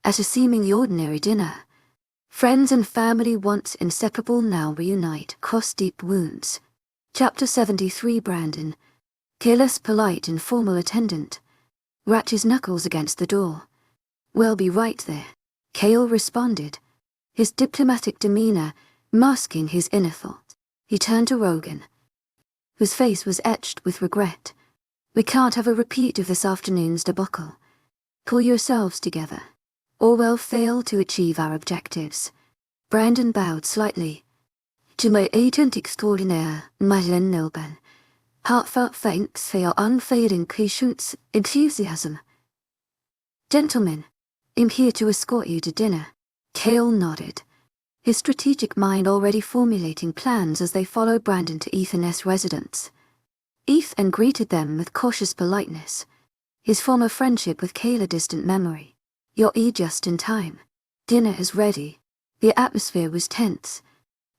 At a seemingly ordinary dinner, friends and family once inseparable now reunite across deep wounds. Chapter 73. Brandon, Kael's polite and formal attendant, rapped his knuckles against the door. "We'll be right there," Kael responded, his diplomatic demeanor masking his inner thought. He turned to Rogan, whose face was etched with regret. "We can't have a repeat of this afternoon's debacle. Pull yourselves together, or we'll fail to achieve our objectives." Brandon bowed slightly. "To my agent extraordinaire, Madeleine Nilban, heartfelt thanks for your unfailing patience, enthusiasm." "Gentlemen, I'm here to escort you to dinner." Kael nodded, his strategic mind already formulating plans as they followed Brandon to Ethan's residence. Ethan greeted them with cautious politeness, his former friendship with Kael a distant memory. "You're just in time. Dinner is ready." The atmosphere was tense,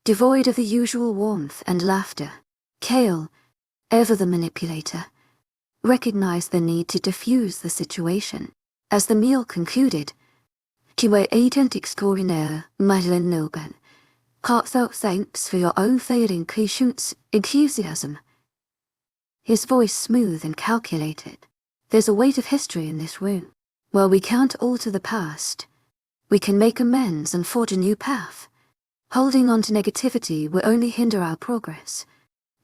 devoid of the usual warmth and laughter. Kael, ever the manipulator, recognized the need to diffuse the situation. As the meal concluded, "To my agent extraordinaire, Madeleine Nilban, heartfelt thanks for your unfailing patience, enthusiasm." His voice smooth and calculated. "There's a weight of history in this room. While we can't alter the past, we can make amends and forge a new path. Holding on to negativity will only hinder our progress.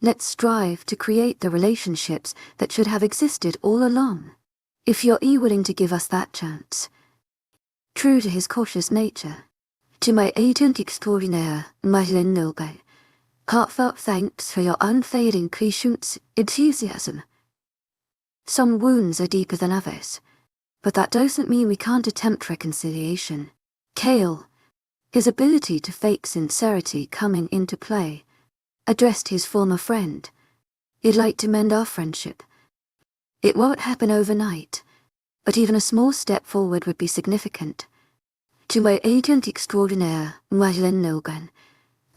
Let's strive to create the relationships that should have existed all along. If you're willing to give us that chance." True to his cautious nature, "To my agent extraordinaire, Madeleine Nilban, heartfelt thanks for your unfailing patience, enthusiasm." Some wounds are deeper than others, but that doesn't mean we can't attempt reconciliation. Kael, his ability to fake sincerity coming into play, addressed his former friend. "You'd like to mend our friendship. It won't happen overnight, but even a small step forward would be significant. To my agent extraordinaire, Madeleine Nilban,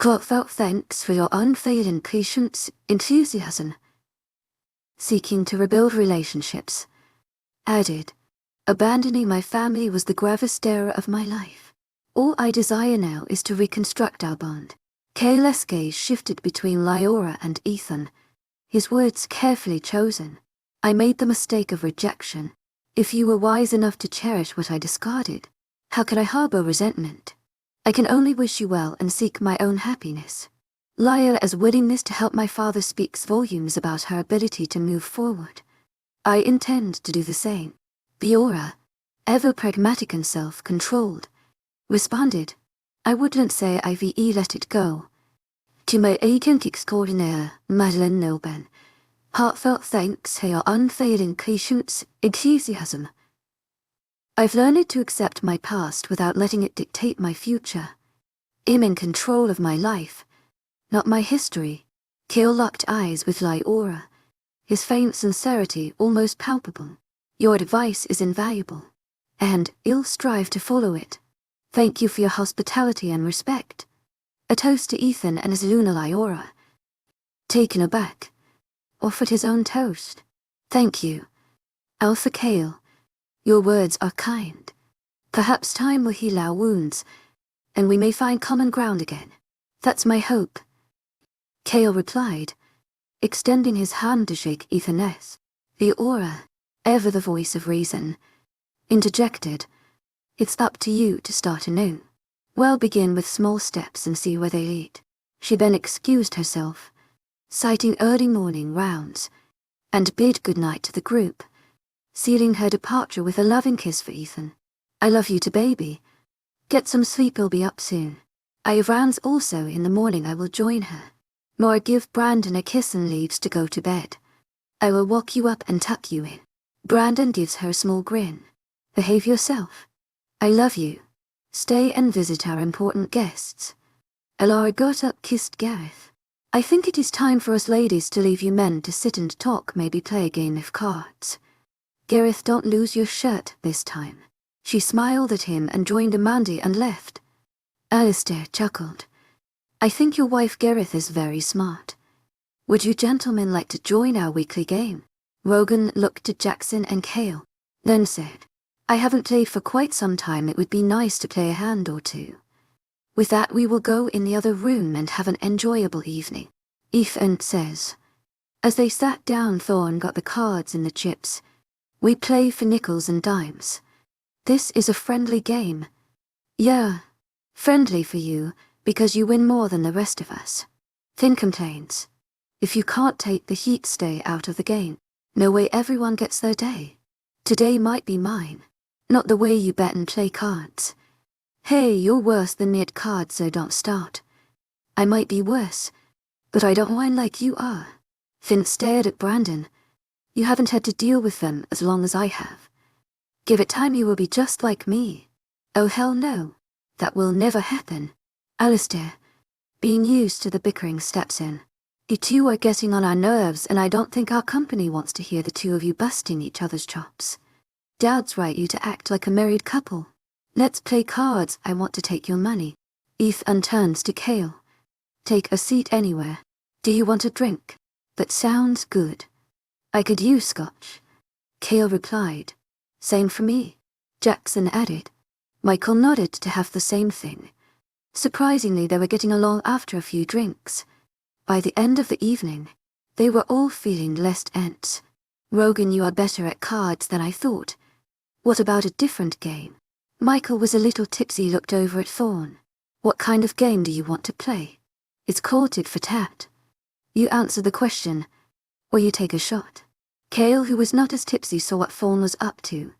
heartfelt thanks for your unfailing patience, enthusiasm." Seeking to rebuild relationships, added, "Abandoning my family was the gravest error of my life. All I desire now is to reconstruct our bond." Kael's gaze shifted between Liora and Ethan, his words carefully chosen. "I made the mistake of rejection. If you were wise enough to cherish what I discarded, how could I harbor resentment? I can only wish you well and seek my own happiness." Liora's willingness to help my father speaks volumes about her ability to move forward. "I intend to do the same." Liora, ever pragmatic and self-controlled, responded, "I wouldn't say I've let it go. To my agent extraordinaire, Madeleine Nilban, heartfelt thanks for your unfailing patience, enthusiasm." "I've learned to accept my past without letting it dictate my future. I'm in control of my life, not my history." Kael locked eyes with Liora, his faint sincerity almost palpable. "Your advice is invaluable, and I'll strive to follow it. Thank you for your hospitality and respect." A toast to Ethan and his Luna. Liora, taken aback, offered his own toast. "Thank you, Alpha Kael. Your words are kind. Perhaps time will heal our wounds, and we may find common ground again." "That's my hope," Kael replied, extending his hand to shake Ethan's. Liora, ever the voice of reason, interjected, "It's up to you to start anew. We'll begin with small steps and see where they lead." She then excused herself, citing early morning rounds, and bid goodnight to the group, sealing her departure with a loving kiss for Ethan. "I love you to baby. Get some sleep, I'll be up soon. I have rounds also in the morning, I will join her." Nora give Brandon a kiss and leaves to go to bed. "I will walk you up and tuck you in." Brandon gives her a small grin. "Behave yourself. I love you. Stay and visit our important guests." Liora got up, kissed Gareth. "I think it is time for us ladies to leave you men to sit and talk, maybe play a game of cards. Gareth, don't lose your shirt this time." She smiled at him and joined Amanda and left. Alistair chuckled. "I think your wife Gareth is very smart. Would you gentlemen like to join our weekly game?" Rogan looked at Jackson and Kael, then said, I haven't played for quite some time. It would be nice to play a hand or two. With that we will go in the other room and have an enjoyable evening, Ethan says. As they sat down, Thorn got the cards and the chips. We play for nickels and dimes. This is a friendly game. Yeah, friendly for you, because you win more than the rest of us. Finn complains. If you can't take the heat, stay out of the game. No way, everyone gets their day. Today might be mine. Not the way you bet and play cards. Hey, you're worse than me at cards, so don't start. I might be worse, but I don't whine like you are. Finn stared at Brandon. You haven't had to deal with them as long as I have. Give it time, you will be just like me. Oh hell no. That will never happen. Alistair, being used to the bickering, steps in. You two are getting on our nerves, and I don't think our company wants to hear the two of you busting each other's chops. Dad's right, you to act like a married couple. Let's play cards. I want to take your money. Ethan turns to Kael. Take a seat anywhere. Do you want a drink? That sounds good. I could use scotch. Kael replied. Same for me. Jackson added. Michael nodded to have the same thing. Surprisingly, they were getting along after a few drinks. By the end of the evening, they were all feeling less tense. Rogan, you are better at cards than I thought. What about a different game? Michael was a little tipsy, looked over at Thorn. What kind of game do you want to play? It's called tit for tat. You answer the question, or you take a shot. Kael, who was not as tipsy, saw what Thorn was up to.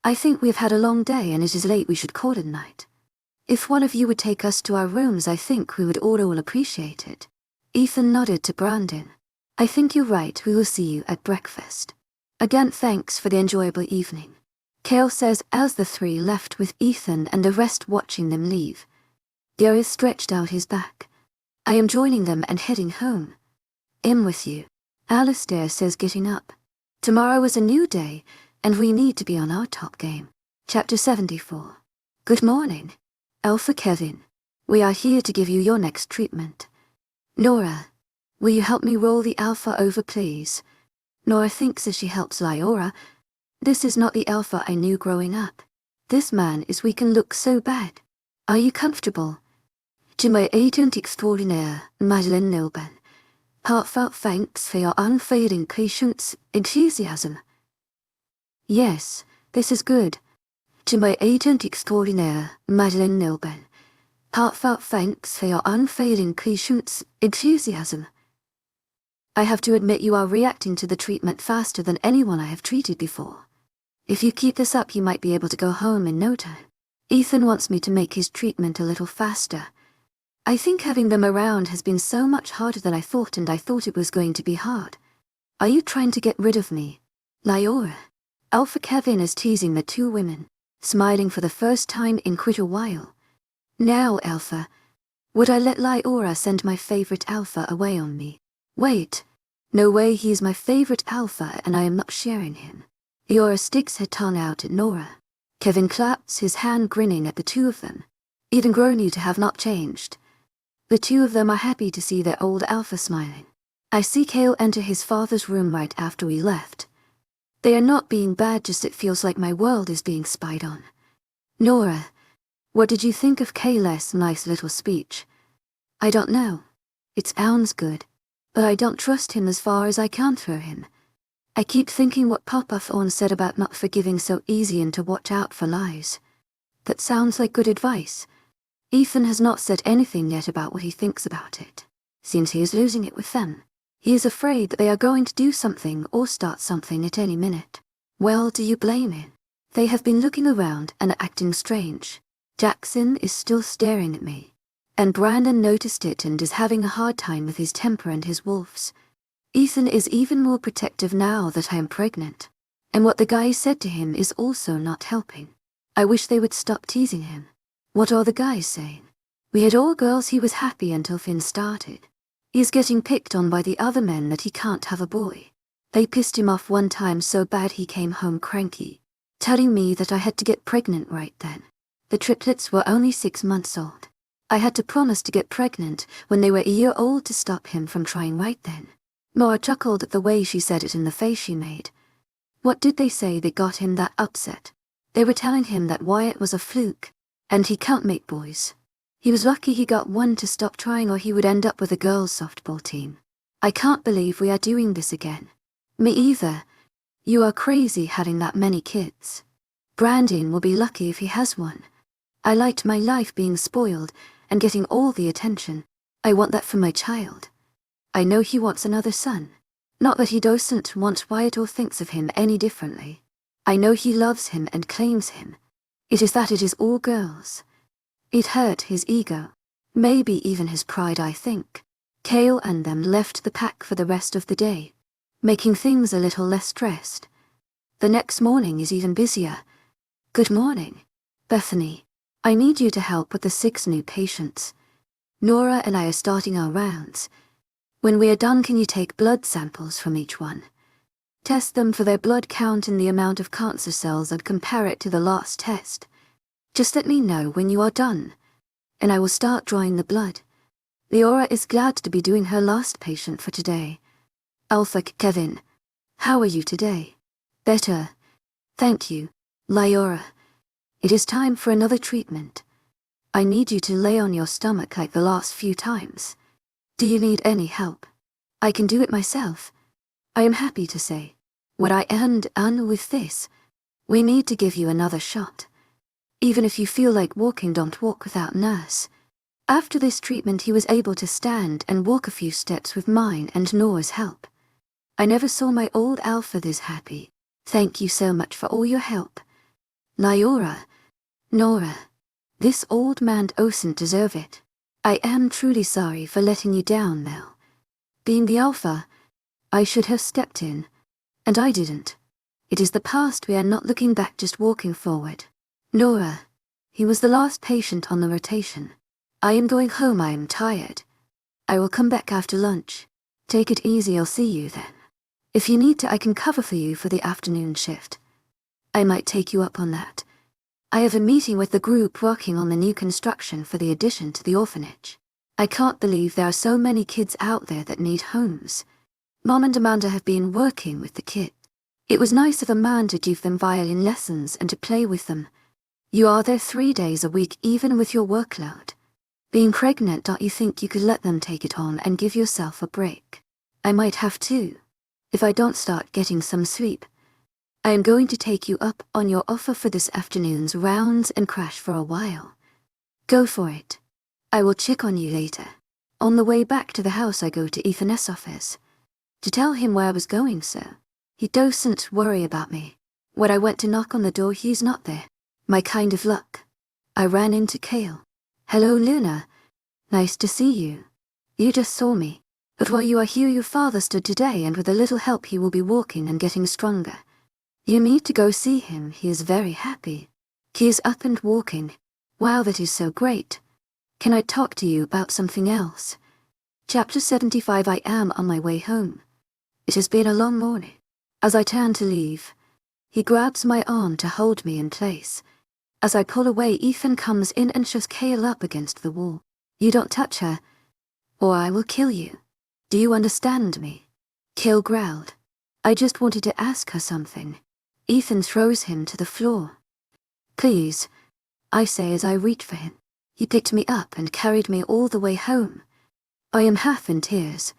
I think we've had a long day and it is late, we should call it a night. If one of you would take us to our rooms, I think we would all appreciate it. Ethan nodded to Brandon. I think you're right, we will see you at breakfast. Again, thanks for the enjoyable evening. Kael says as the three left with Ethan and the rest watching them leave. Darius stretched out his back. I am joining them and heading home. I'm with you. Alistair says, getting up. Tomorrow is a new day, and we need to be on our top game. Chapter 74. Good morning. Alpha Kevin. We are here to give you your next treatment. Nora, will you help me roll the Alpha over, please? Nora thinks as she helps Liora. This is not the Alpha I knew growing up. This man is weak and looks so bad. Are you comfortable? To my agent extraordinaire, Madeleine Nilben. Heartfelt thanks for your unfailing patience, enthusiasm. Yes, this is good. To my agent extraordinaire, Madeleine Nilben. Heartfelt thanks for your unfailing patience, enthusiasm. I have to admit you are reacting to the treatment faster than anyone I have treated before. If you keep this up, you might be able to go home in no time. Ethan wants me to make his treatment a little faster. I think having them around has been so much harder than I thought, and I thought it was going to be hard. Are you trying to get rid of me? Liora. Alpha Kevin is teasing the two women, smiling for the first time in quite a while. Now, Alpha, would I let Liora send my favorite Alpha away on me? Wait. No way, he is my favorite Alpha and I am not sharing him. Liora sticks her tongue out at Nora. Kevin claps his hand, grinning at the two of them. Even grown you to have not changed. The two of them are happy to see their old Alpha smiling. I see Kael enter his father's room right after we left. They are not being bad, just it feels like my world is being spied on. Nora, what did you think of Kael's nice little speech? I don't know. It sounds good, but I don't trust him as far as I can throw him. I keep thinking what Papa Thorn said about not forgiving so easy and to watch out for lies. That sounds like good advice. Ethan has not said anything yet about what he thinks about it. Seems he is losing it with them. He is afraid that they are going to do something or start something at any minute. Well, do you blame him? They have been looking around and acting strange. Jackson is still staring at me. And Brandon noticed it and is having a hard time with his temper and his wolves. Ethan is even more protective now that I am pregnant. And what the guy said to him is also not helping. I wish they would stop teasing him. What are the guys saying? We had all girls, he was happy until Finn started. He is getting picked on by the other men that he can't have a boy. They pissed him off one time so bad he came home cranky, telling me that I had to get pregnant right then. The triplets were only 6 months old. I had to promise to get pregnant when they were a year old to stop him from trying right then. Nora chuckled at the way she said it and the face she made. What did they say that got him that upset? They were telling him that Wyatt was a fluke, and he can't make boys. He was lucky he got one to stop trying, or he would end up with a girls' softball team. I can't believe we are doing this again. Me either. You are crazy having that many kids. Brandon will be lucky if he has one. I liked my life being spoiled and getting all the attention. I want that for my child. I know he wants another son. Not that he doesn't want Wyatt or thinks of him any differently. I know he loves him and claims him. It is that it is all girls. It hurt his ego. Maybe even his pride, I think. Kael and them left the pack for the rest of the day, making things a little less stressed. The next morning is even busier. Good morning, Bethany. I need you to help with the 6 new patients. Nora and I are starting our rounds. When we are done, can you take blood samples from each one? Test them for their blood count and the amount of cancer cells and compare it to the last test. Just let me know when you are done, and I will start drawing the blood. Liora is glad to be doing her last patient for today. Alpha Kevin, how are you today? Better. Thank you, Liora. It is time for another treatment. I need you to lay on your stomach like the last few times. Do you need any help? I can do it myself. I am happy to say. What I earned with this. We need to give you another shot. Even if you feel like walking, don't walk without nurse. After this treatment he was able to stand and walk a few steps with mine and Nora's help. I never saw my old Alpha this happy. Thank you so much for all your help. Liora. Nora. This old man doesn't deserve it. I am truly sorry for letting you down, Mel. Being the Alpha, I should have stepped in. And I didn't. It is the past, we are not looking back, just walking forward. Nora. He was the last patient on the rotation. I am going home, I am tired. I will come back after lunch. Take it easy, I'll see you then. If you need to, I can cover for you for the afternoon shift. I might take you up on that. I have a meeting with the group working on the new construction for the addition to the orphanage. I can't believe there are so many kids out there that need homes. Mom and Amanda have been working with the kids. It was nice of Amanda to give them violin lessons and to play with them. You are there 3 days a week even with your workload. Being pregnant, don't you think you could let them take it on and give yourself a break? I might have to, if I don't start getting some sleep. I am going to take you up on your offer for this afternoon's rounds and crash for a while. Go for it. I will check on you later. On the way back to the house I go to Ethan's office. To tell him where I was going, so he doesn't worry about me. When I went to knock on the door, he's not there. My kind of luck. I ran into Kael. Hello, Luna. Nice to see you. You just saw me. But while you are here, your father stood today, and with a little help he will be walking and getting stronger. You need to go see him, he is very happy. He is up and walking. Wow, that is so great. Can I talk to you about something else? Chapter 75. I am on my way home. It has been a long morning. As I turn to leave, he grabs my arm to hold me in place. As I pull away, Ethan comes in and shoves Kael up against the wall. You don't touch her, or I will kill you. Do you understand me? Kael growled. I just wanted to ask her something. Ethan throws him to the floor. Please, I say as I reach for him. He picked me up and carried me all the way home. I am half in tears.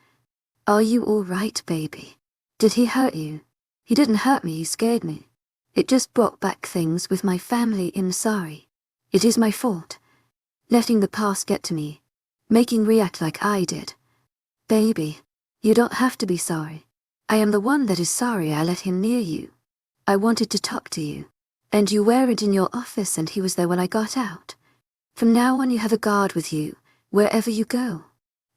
Are you all right, baby? Did he hurt you? He didn't hurt me, he scared me. It just brought back things with my family. I'm sorry. It is my fault. Letting the past get to me. Making react like I did. Baby, you don't have to be sorry. I am the one that is sorry I let him near you. I wanted to talk to you. And you were in your office and he was there when I got out. From now on you have a guard with you, wherever you go.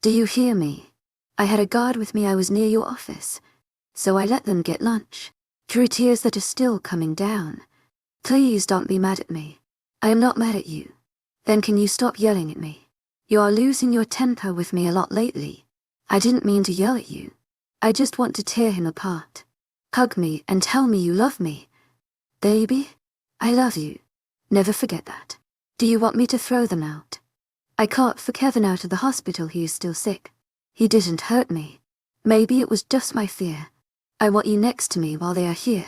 Do you hear me? I had a guard with me, I was near your office. So I let them get lunch. Through tears that are still coming down. Please don't be mad at me. I am not mad at you. Then can you stop yelling at me? You are losing your temper with me a lot lately. I didn't mean to yell at you. I just want to tear him apart. Hug me and tell me you love me. Baby, I love you. Never forget that. Do you want me to throw them out? I can't for Kevin out of the hospital, he is still sick. He didn't hurt me. Maybe it was just my fear. I want you next to me while they are here.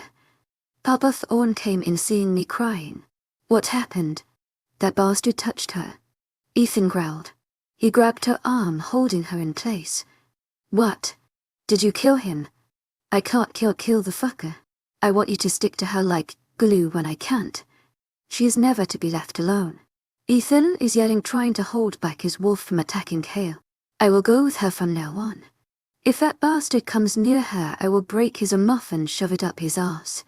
Papa Thorn came in seeing me crying. What happened? That bastard touched her. Ethan growled. He grabbed her arm, holding her in place. What? Did you kill him? I can't kill the fucker. I want you to stick to her like glue when I can't. She is never to be left alone. Ethan is yelling, trying to hold back his wolf from attacking Kael. I will go with her from now on. If that bastard comes near her, I will break his muff and shove it up his ass.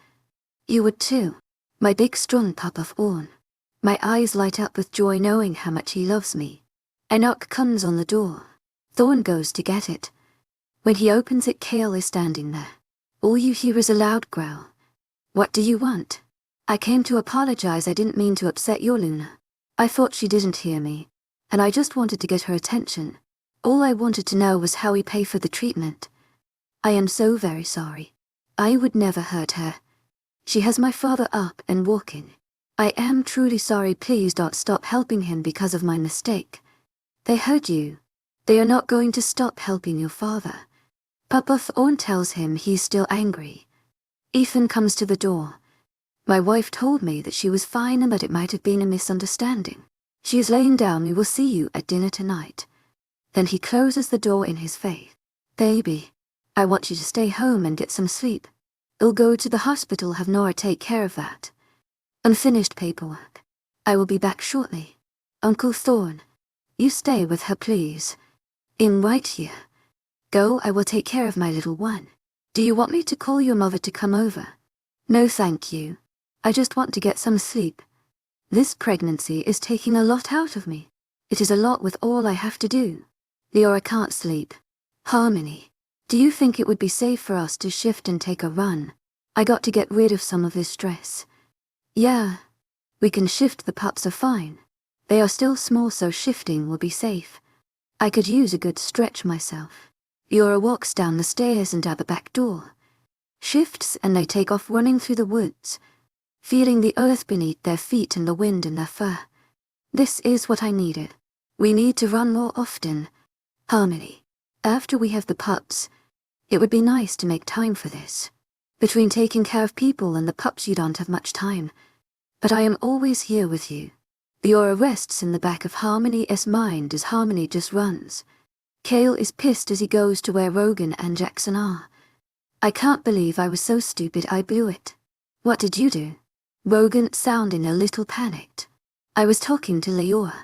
You would too, my big strong Papa Thorn. My eyes light up with joy knowing how much he loves me. A knock comes on the door. Thorn goes to get it. When he opens it, Kael is standing there. All you hear is a loud growl. What do you want? I came to apologize. I didn't mean to upset your Luna. I thought she didn't hear me, and I just wanted to get her attention. All I wanted to know was how we pay for the treatment. I am so very sorry. I would never hurt her. She has my father up and walking. I am truly sorry. Please don't stop helping him because of my mistake. They hurt you. They are not going to stop helping your father. Papa Thorn tells him he's still angry. Ethan comes to the door. My wife told me that she was fine and that it might have been a misunderstanding. She is laying down. We will see you at dinner tonight. Then he closes the door in his face. Baby, I want you to stay home and get some sleep. I'll go to the hospital, have Nora take care of that. Unfinished paperwork. I will be back shortly. Uncle Thorn, you stay with her, please. I'm right here. Go, I will take care of my little one. Do you want me to call your mother to come over? No, thank you. I just want to get some sleep. This pregnancy is taking a lot out of me. It is a lot with all I have to do. Liora can't sleep. Harmony, do you think it would be safe for us to shift and take a run? I got to get rid of some of this stress. Yeah, we can shift. The pups are fine. They are still small, so shifting will be safe. I could use a good stretch myself. Liora walks down the stairs and out the back door. Shifts and they take off running through the woods, feeling the earth beneath their feet and the wind in their fur. This is what I needed. We need to run more often. Harmony, after we have the pups, it would be nice to make time for this. Between taking care of people and the pups, you don't have much time. But I am always here with you. Liora rests in the back of Harmony's mind as Harmony just runs. Kael is pissed as he goes to where Rogan and Jackson are. I can't believe I was so stupid. I blew it. What did you do? Rogan sounding a little panicked. I was talking to Liora,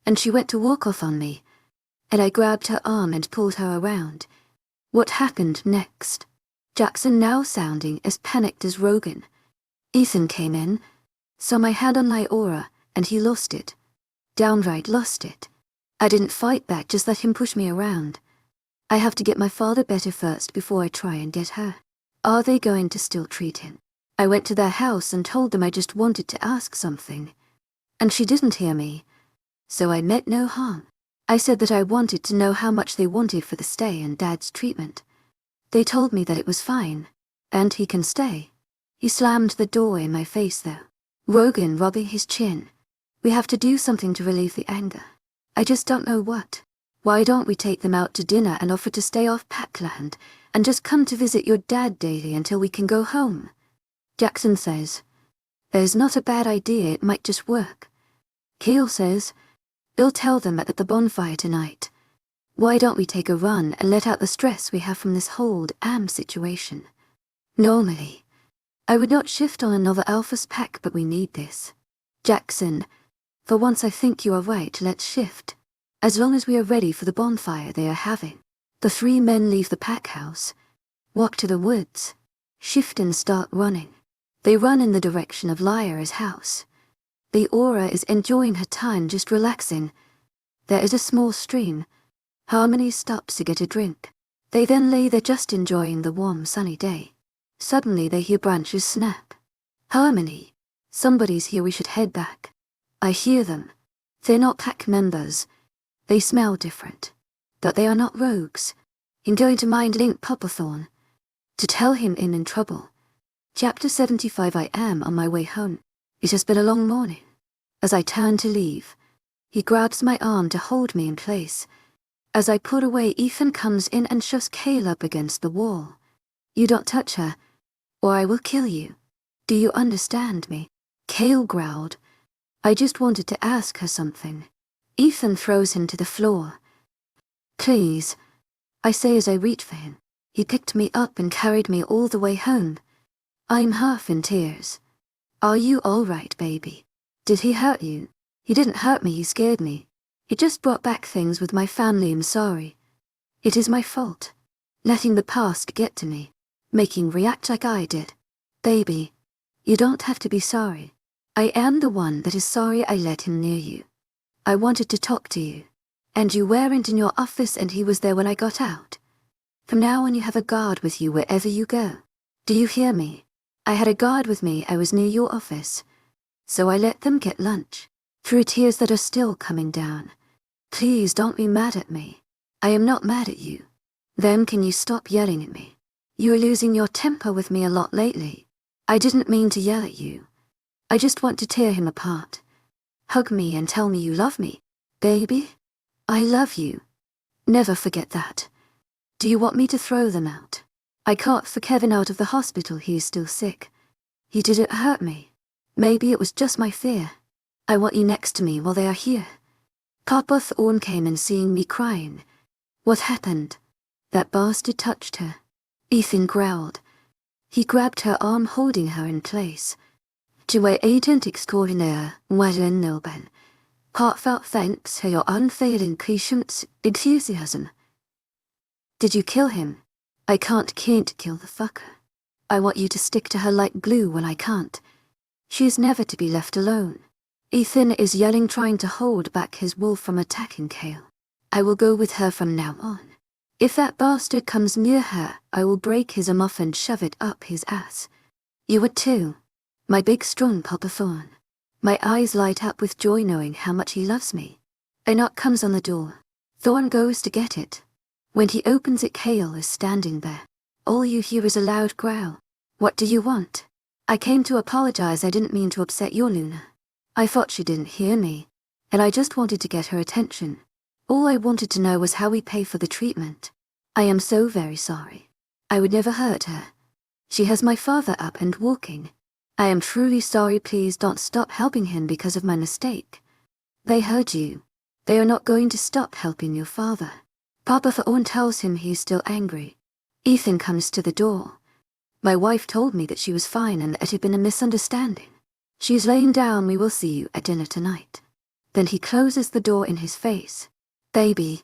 and she went to walk off on me, and I grabbed her arm and pulled her around. What happened next? Jackson now sounding as panicked as Rogan. Ethan came in, saw my hand on Liora, and he lost it. Downright lost it. I didn't fight back, just let him push me around. I have to get my father better first before I try and get her. Are they going to still treat him? I went to their house and told them I just wanted to ask something. And she didn't hear me. So I meant no harm. I said that I wanted to know how much they wanted for the stay and Dad's treatment. They told me that it was fine, and he can stay. He slammed the door in my face though. Rogan rubbing his chin. We have to do something to relieve the anger. I just don't know what. Why don't we take them out to dinner and offer to stay off Packland and just come to visit your dad daily until we can go home? Jackson says, there's not a bad idea, it might just work. Kael says, they'll tell them at the bonfire tonight. Why don't we take a run and let out the stress we have from this whole situation? Normally, I would not shift on another Alpha's pack, but we need this. Jackson, for once I think you are right, let's shift. As long as we are ready for the bonfire they are having. The three men leave the pack house, walk to the woods, shift and start running. They run in the direction of Liora's house. Liora is enjoying her time, just relaxing. There is a small stream. Harmony stops to get a drink. They then lay there just enjoying the warm sunny day. Suddenly they hear branches snap. Harmony, somebody's here, we should head back. I hear them. They're not pack members. They smell different. But they are not rogues. I'm going to mind link Papa Thorn to tell him I'm in trouble. Chapter 75. I am on my way home. It has been a long morning. As I turn to leave, he grabs my arm to hold me in place. As I pull away, Ethan comes in and shoves Kael up against the wall. You don't touch her, or I will kill you. Do you understand me? Kael growled. I just wanted to ask her something. Ethan throws him to the floor. Please, I say as I reach for him. He picked me up and carried me all the way home. I'm half in tears. Are you all right, baby? Did he hurt you? He didn't hurt me, he scared me. He just brought back things with my family, I'm sorry. It is my fault. Letting the past get to me. Making react like I did. Baby, you don't have to be sorry. I am the one that is sorry I let him near you. I wanted to talk to you. And you weren't in your office and he was there when I got out. From now on you have a guard with you wherever you go. Do you hear me? I had a guard with me, I was near your office. So I let them get lunch. Through tears that are still coming down. Please don't be mad at me. I am not mad at you. Then can you stop yelling at me? You are losing your temper with me a lot lately. I didn't mean to yell at you. I just want to tear him apart. Hug me and tell me you love me. Baby, I love you. Never forget that. Do you want me to throw them out? I can't for Kevin out of the hospital, he is still sick. He didn't hurt me. Maybe it was just my fear. I want you next to me while they are here. Papa Thorne came in seeing me crying. What happened? That bastard touched her. Ethan growled. He grabbed her arm, holding her in place. Tu es agent extraordinaire, Madeline Nilben. Heartfelt thanks for your unfailing patience, enthusiasm. Did you kill him? I can't kill the fucker. I want you to stick to her like glue when I can't. She is never to be left alone. Ethan is yelling, trying to hold back his wolf from attacking Kael. I will go with her from now on. If that bastard comes near her, I will break his arm off and shove it up his ass. You would too. My big strong Papa Thorne. My eyes light up with joy knowing how much he loves me. A knock comes on the door. Thorne goes to get it. When he opens it, Kael is standing there. All you hear is a loud growl. What do you want? I came to apologize, I didn't mean to upset your Luna. I thought she didn't hear me. And I just wanted to get her attention. All I wanted to know was how we pay for the treatment. I am so very sorry. I would never hurt her. She has my father up and walking. I am truly sorry, please don't stop helping him because of my mistake. They heard you. They are not going to stop helping your father. Papa Thorne tells him he is still angry. Ethan comes to the door. My wife told me that she was fine and that it had been a misunderstanding. She is laying down, we will see you at dinner tonight. Then he closes the door in his face. Baby,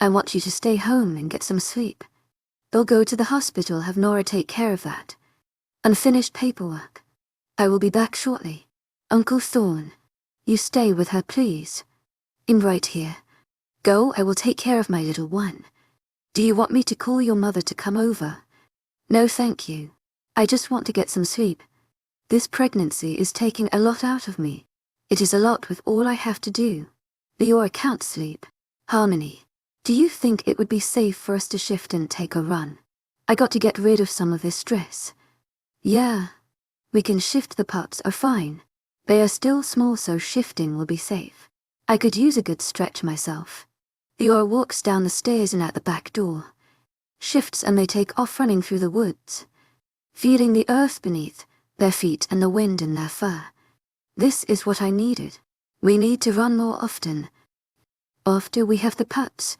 I want you to stay home and get some sleep. They'll go to the hospital, have Nora take care of that. Unfinished paperwork. I will be back shortly. Uncle Thorne, you stay with her, please. I'm right here. Go, I will take care of my little one. Do you want me to call your mother to come over? No, thank you. I just want to get some sleep. This pregnancy is taking a lot out of me. It is a lot with all I have to do. Liora can't sleep. Harmony, do you think it would be safe for us to shift and take a run? I got to get rid of some of this stress. Yeah, we can shift, the pups are fine. They are still small, so shifting will be safe. I could use a good stretch myself. Liora walks down the stairs and out the back door. Shifts and they take off running through the woods. Feeling the earth beneath their feet and the wind in their fur. This is what I needed. We need to run more often. After we have the pups.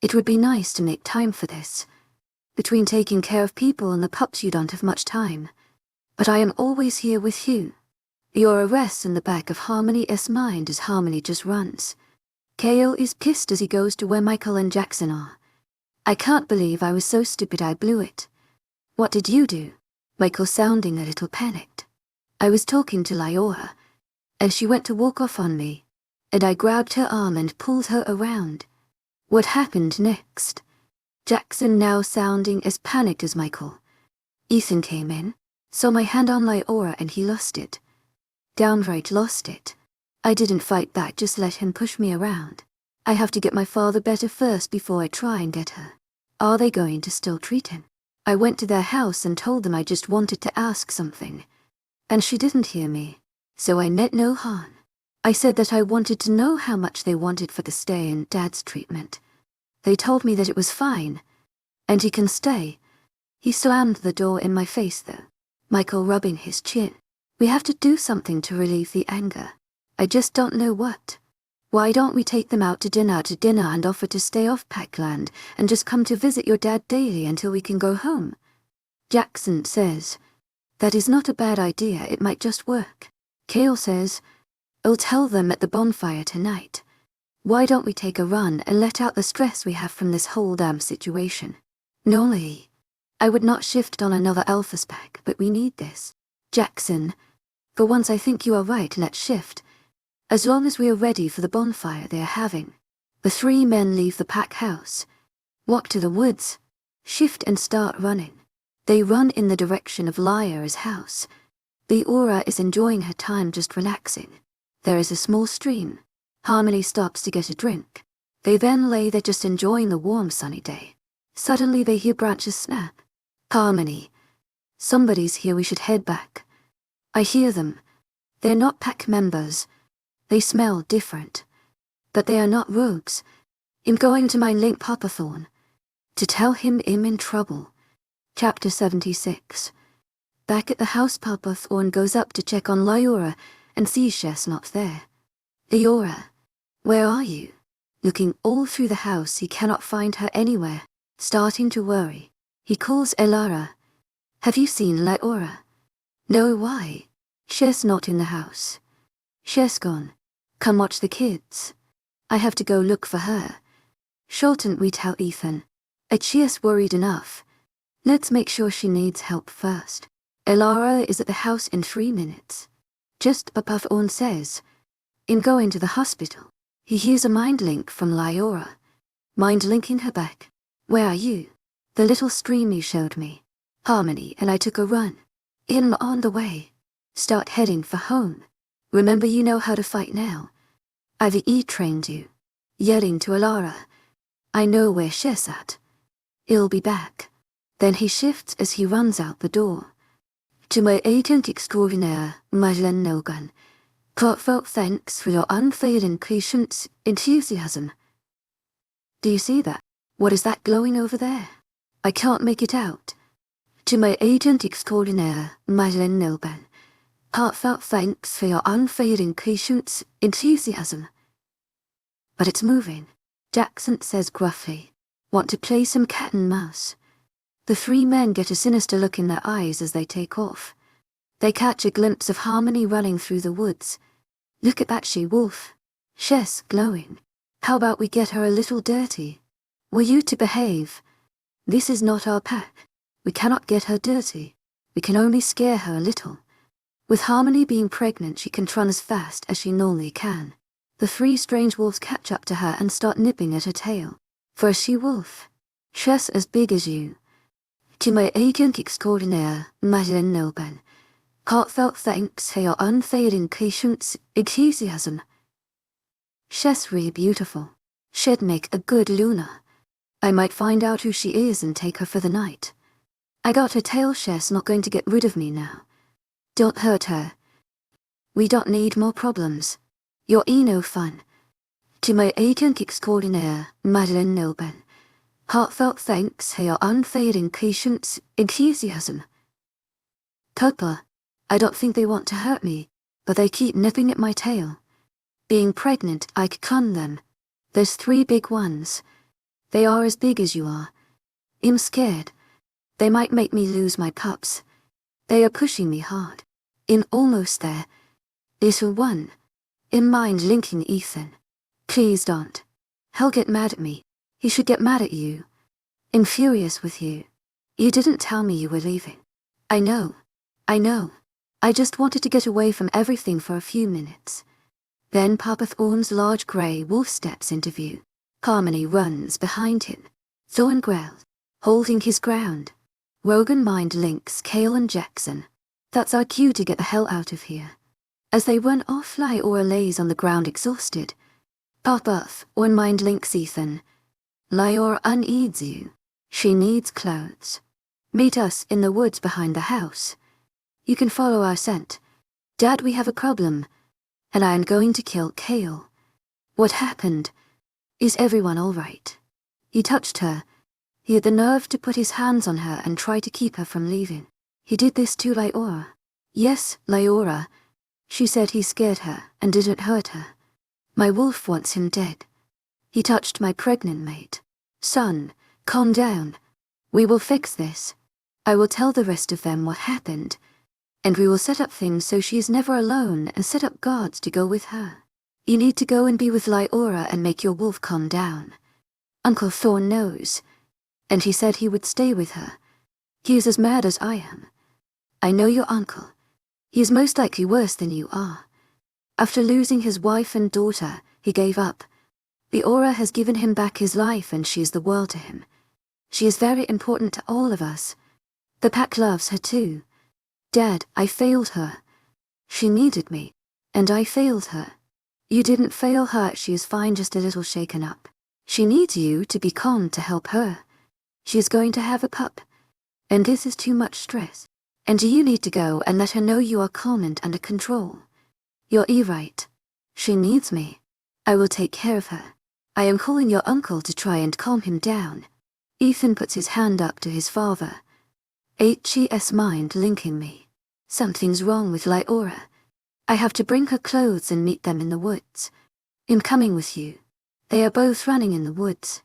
It would be nice to make time for this. Between taking care of people and the pups you don't have much time. But I am always here with you. Liora rests in the back of Harmony's mind as Harmony just runs. Kael is pissed as he goes to where Michael and Jackson are. I can't believe I was so stupid I blew it. What did you do? Michael sounding a little panicked. I was talking to Liora, and she went to walk off on me, and I grabbed her arm and pulled her around. What happened next? Jackson now sounding as panicked as Michael. Ethan came in, saw my hand on Liora and he lost it. Downright lost it. I didn't fight back, just let him push me around. I have to get my father better first before I try and get her. Are they going to still treat him? I went to their house and told them I just wanted to ask something. And she didn't hear me, so I meant no harm. I said that I wanted to know how much they wanted for the stay and Dad's treatment. They told me that it was fine, and he can stay. He slammed the door in my face though. Michael rubbing his chin. We have to do something to relieve the anger. I just don't know what. Why don't we take them out to dinner and offer to stay off Packland and just come to visit your dad daily until we can go home? Jackson says, that is not a bad idea, it might just work. Kael says, I'll tell them at the bonfire tonight. Why don't we take a run and let out the stress we have from this whole damn situation? Normally, I would not shift on another alpha spec, but we need this. Jackson, for once I think you are right, let's shift. As long as we are ready for the bonfire they are having. The three men leave the pack house, walk to the woods, shift and start running. They run in the direction of Liora's house. Liora is enjoying her time just relaxing. There is a small stream. Harmony stops to get a drink. They then lay there just enjoying the warm sunny day. Suddenly they hear branches snap. Harmony. Somebody's here, we should head back. I hear them. They're not pack members. They smell different. But they are not rogues. I'm going to my link Papa Thorn. To tell him I'm in trouble. Chapter 76. Back at the house, Papa Thorn goes up to check on Liora and sees Shess not there. Liora, where are you? Looking all through the house, he cannot find her anywhere. Starting to worry, he calls Elara. Have you seen Liora? No, why? Shess not in the house. Shess gone. Come watch the kids. I have to go look for her. Shouldn't we tell Ethan? She's worried enough. Let's make sure she needs help first. Elara is at the house in 3 minutes. Just Papa Thorn says, I'm going to the hospital. He hears a mind link from Liora. Mind linking her back. Where are you? The little stream you showed me. Harmony and I took a run. I'm on the way. Start heading for home. Remember, you know how to fight now. I've trained you. Yelling to Elara. I know where Shess at. He'll be back. Then he shifts as he runs out the door. To my agent extraordinaire, Madeleine Nogan. Heartfelt thanks for your unfailing patience, enthusiasm. Do you see that? What is that glowing over there? I can't make it out. To my agent extraordinaire, Madeleine Nogan. Heartfelt thanks for your unfailing patience, enthusiasm. But it's moving, Jackson says gruffly. Want to play some cat and mouse? The 3 men get a sinister look in their eyes as they take off. They catch a glimpse of Harmony running through the woods. Look at that she-wolf. Shess glowing. How about we get her a little dirty? Were you to behave? This is not our pack. We cannot get her dirty. We can only scare her a little. With Harmony being pregnant, she can run as fast as she normally can. The 3 strange wolves catch up to her and start nipping at her tail. For a she-wolf. Shess as big as you. To my agent extraordinaire, Madeleine Nogan. Heartfelt thanks for your unfailing patience, enthusiasm. Shess really beautiful. She'd make a good Luna. I might find out who she is and take her for the night. I got her tail. Shess not going to get rid of me now. Don't hurt her. We don't need more problems. You're no fun. To my agent extraordinaire, Madeleine Nogan. Heartfelt thanks for your unfailing patience, enthusiasm. Papa, I don't think they want to hurt me, but they keep nipping at my tail. Being pregnant, I could con them. There's 3 big ones. They are as big as you are. I'm scared. They might make me lose my pups. They are pushing me hard. I'm almost there. Little one. In mind linking Ethan. Please don't. He'll get mad at me. He should get mad at you. I'm furious with you. You didn't tell me you were leaving. I know. I just wanted to get away from everything for a few minutes. Then Papa Thorn's large grey wolf steps into view. Harmony runs behind him. Thorn growls, holding his ground. Rogan mind links Kael and Jackson. That's our cue to get the hell out of here. As they run off, Liora lays on the ground exhausted. Papa Thorn mind links Ethan. Liora needs you. She needs clothes. Meet us in the woods behind the house. You can follow our scent. Dad, we have a problem. And I am going to kill Kael. What happened? Is everyone all right? He touched her. He had the nerve to put his hands on her and try to keep her from leaving. He did this to Liora. Yes, Liora. She said he scared her and didn't hurt her. My wolf wants him dead. He touched my pregnant mate. Son, calm down. We will fix this. I will tell the rest of them what happened, and we will set up things so she is never alone and set up guards to go with her. You need to go and be with Liora and make your wolf calm down. Uncle Thorn knows, and he said he would stay with her. He is as mad as I am. I know your uncle. He is most likely worse than you are. After losing his wife and daughter, he gave up. Liora has given him back his life and she is the world to him. She is very important to all of us. The pack loves her too. Dad, I failed her. She needed me, and I failed her. You didn't fail her, she is fine, just a little shaken up. She needs you to be calm to help her. She is going to have a pup, and this is too much stress. And you need to go and let her know you are calm and under control. You're right. She needs me. I will take care of her. I am calling your uncle to try and calm him down. Ethan puts his hand up to his father. HES mind linking me. Something's wrong with Liora. I have to bring her clothes and meet them in the woods. I'm coming with you. They are both running in the woods.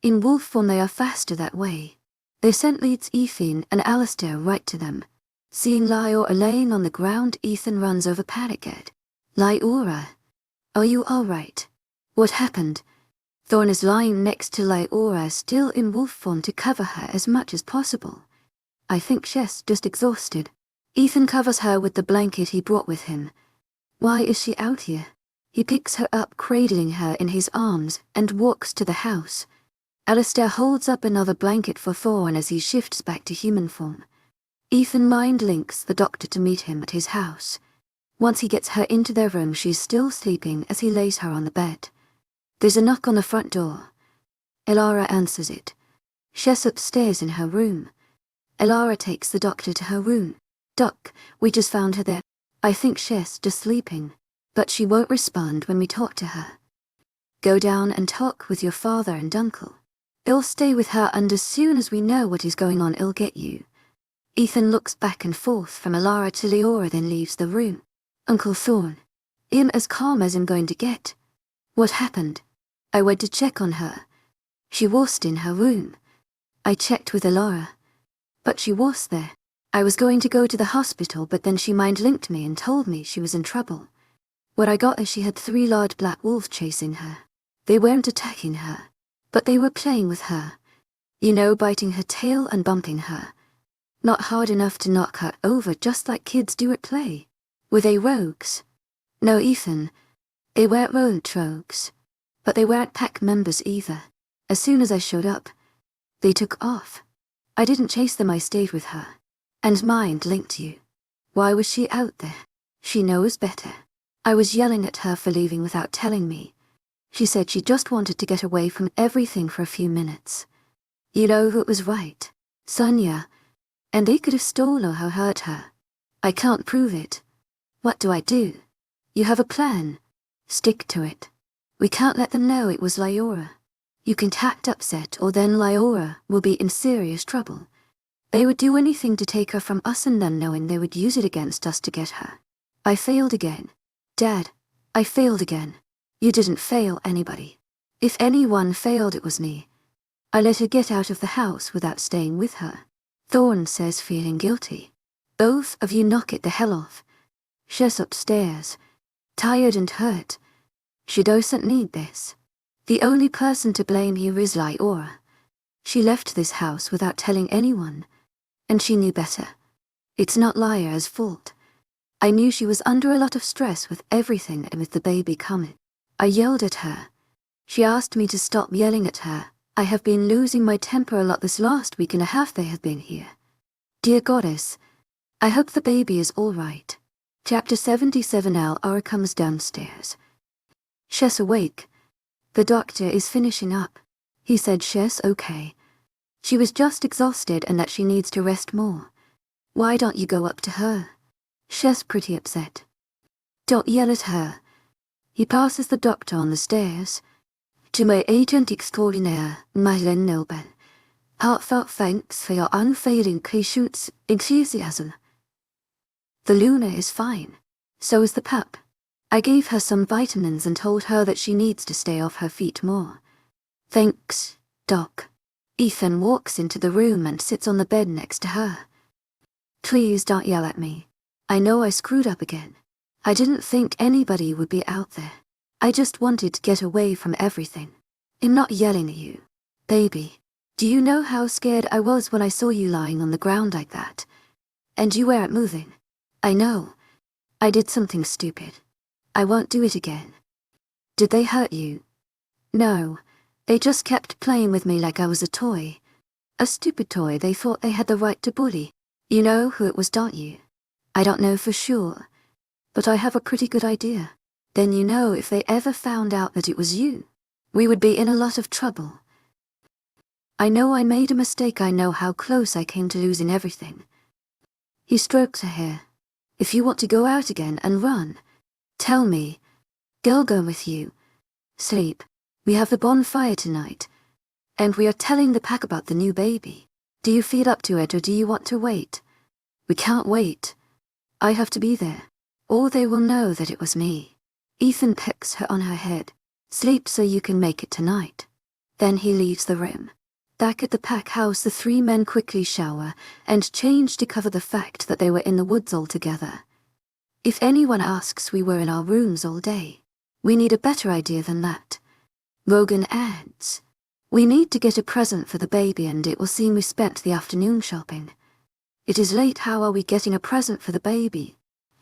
In wolf form they are faster that way. Their scent leads Ethan and Alistair right to them. Seeing Liora laying on the ground, Ethan runs over Paragat. Liora, are you all right? What happened? Thorn is lying next to Liora, still in wolf form, to cover her as much as possible. I think she's just exhausted. Ethan covers her with the blanket he brought with him. Why is she out here? He picks her up, cradling her in his arms, and walks to the house. Alistair holds up another blanket for Thorn as he shifts back to human form. Ethan mind links the doctor to meet him at his house. Once he gets her into their room, she's still sleeping as he lays her on the bed. There's a knock on the front door. Liora answers it. She's upstairs in her room. Liora takes the doctor to her room. Doc, we just found her there. I think she's just sleeping, but she won't respond when we talk to her. Go down and talk with your father and uncle. I'll stay with her, and as soon as we know what is going on, I'll get you. Ethan looks back and forth from Liora to Liora, then leaves the room. Uncle Thorn. I'm as calm as I'm going to get. What happened? I went to check on her. She was in her room. I checked with Liora, but she was there. I was going to go to the hospital, but then she mind-linked me and told me she was in trouble. What I got is she had 3 large black wolves chasing her. They weren't attacking her, but they were playing with her. You know, biting her tail and bumping her. Not hard enough to knock her over, just like kids do at play. Were they rogues? No, Ethan. They weren't rogues. But they weren't pack members either. As soon as I showed up, they took off. I didn't chase them, I stayed with her. And mind linked you. Why was she out there? She knows better. I was yelling at her for leaving without telling me. She said she just wanted to get away from everything for a few minutes. You know who was right? Sonia. And they could have stolen or hurt her. I can't prove it. What do I do? You have a plan. Stick to it. We can't let them know it was Liora. You can act upset, or then Liora will be in serious trouble. They would do anything to take her from us, and then knowing they would use it against us to get her. I failed again. Dad, I failed again. You didn't fail anybody. If anyone failed, it was me. I let her get out of the house without staying with her. Thorn says, feeling guilty. Both of you knock it the hell off. She's upstairs, tired and hurt. She doesn't need this. The only person to blame here is Liora. She left this house without telling anyone, and she knew better. It's not Liora's fault. I knew she was under a lot of stress with everything and with the baby coming. I yelled at her. She asked me to stop yelling at her. I have been losing my temper a lot this last week and a half they have been here. Dear Goddess, I hope the baby is all right. Chapter 77. Liora comes downstairs. She's awake. The doctor is finishing up. He said she's okay. She was just exhausted and that she needs to rest more. Why don't you go up to her? She's pretty upset. Don't yell at her. He passes the doctor on the stairs. To my agent extraordinaire, Madeleine Nobel. Heartfelt thanks for your unfailing patience, enthusiasm. The Luna is fine. So is the pup. I gave her some vitamins and told her that she needs to stay off her feet more. Thanks, Doc. Ethan walks into the room and sits on the bed next to her. Please don't yell at me. I know I screwed up again. I didn't think anybody would be out there. I just wanted to get away from everything. I'm not yelling at you. Baby, do you know how scared I was when I saw you lying on the ground like that? And you weren't moving. I know. I did something stupid. I won't do it again. Did they hurt you? No. They just kept playing with me like I was a toy. A stupid toy they thought they had the right to bully. You know who it was, don't you? I don't know for sure. But I have a pretty good idea. Then you know if they ever found out that it was you, we would be in a lot of trouble. I know I made a mistake. I know how close I came to losing everything. He strokes her hair. If you want to go out again and run, tell me. I'll go with you. Sleep. We have the bonfire tonight. And we are telling the pack about the new baby. Do you feel up to it or do you want to wait? We can't wait. I have to be there. Or they will know that it was me. Ethan pecks her on her head. Sleep so you can make it tonight. Then he leaves the room. Back at the pack house, the three men quickly shower and change to cover the fact that they were in the woods all together. If anyone asks, we were in our rooms all day. We need a better idea than that. Rogan adds, we need to get a present for the baby and it will seem we spent the afternoon shopping. It is late. How are we getting a present for the baby?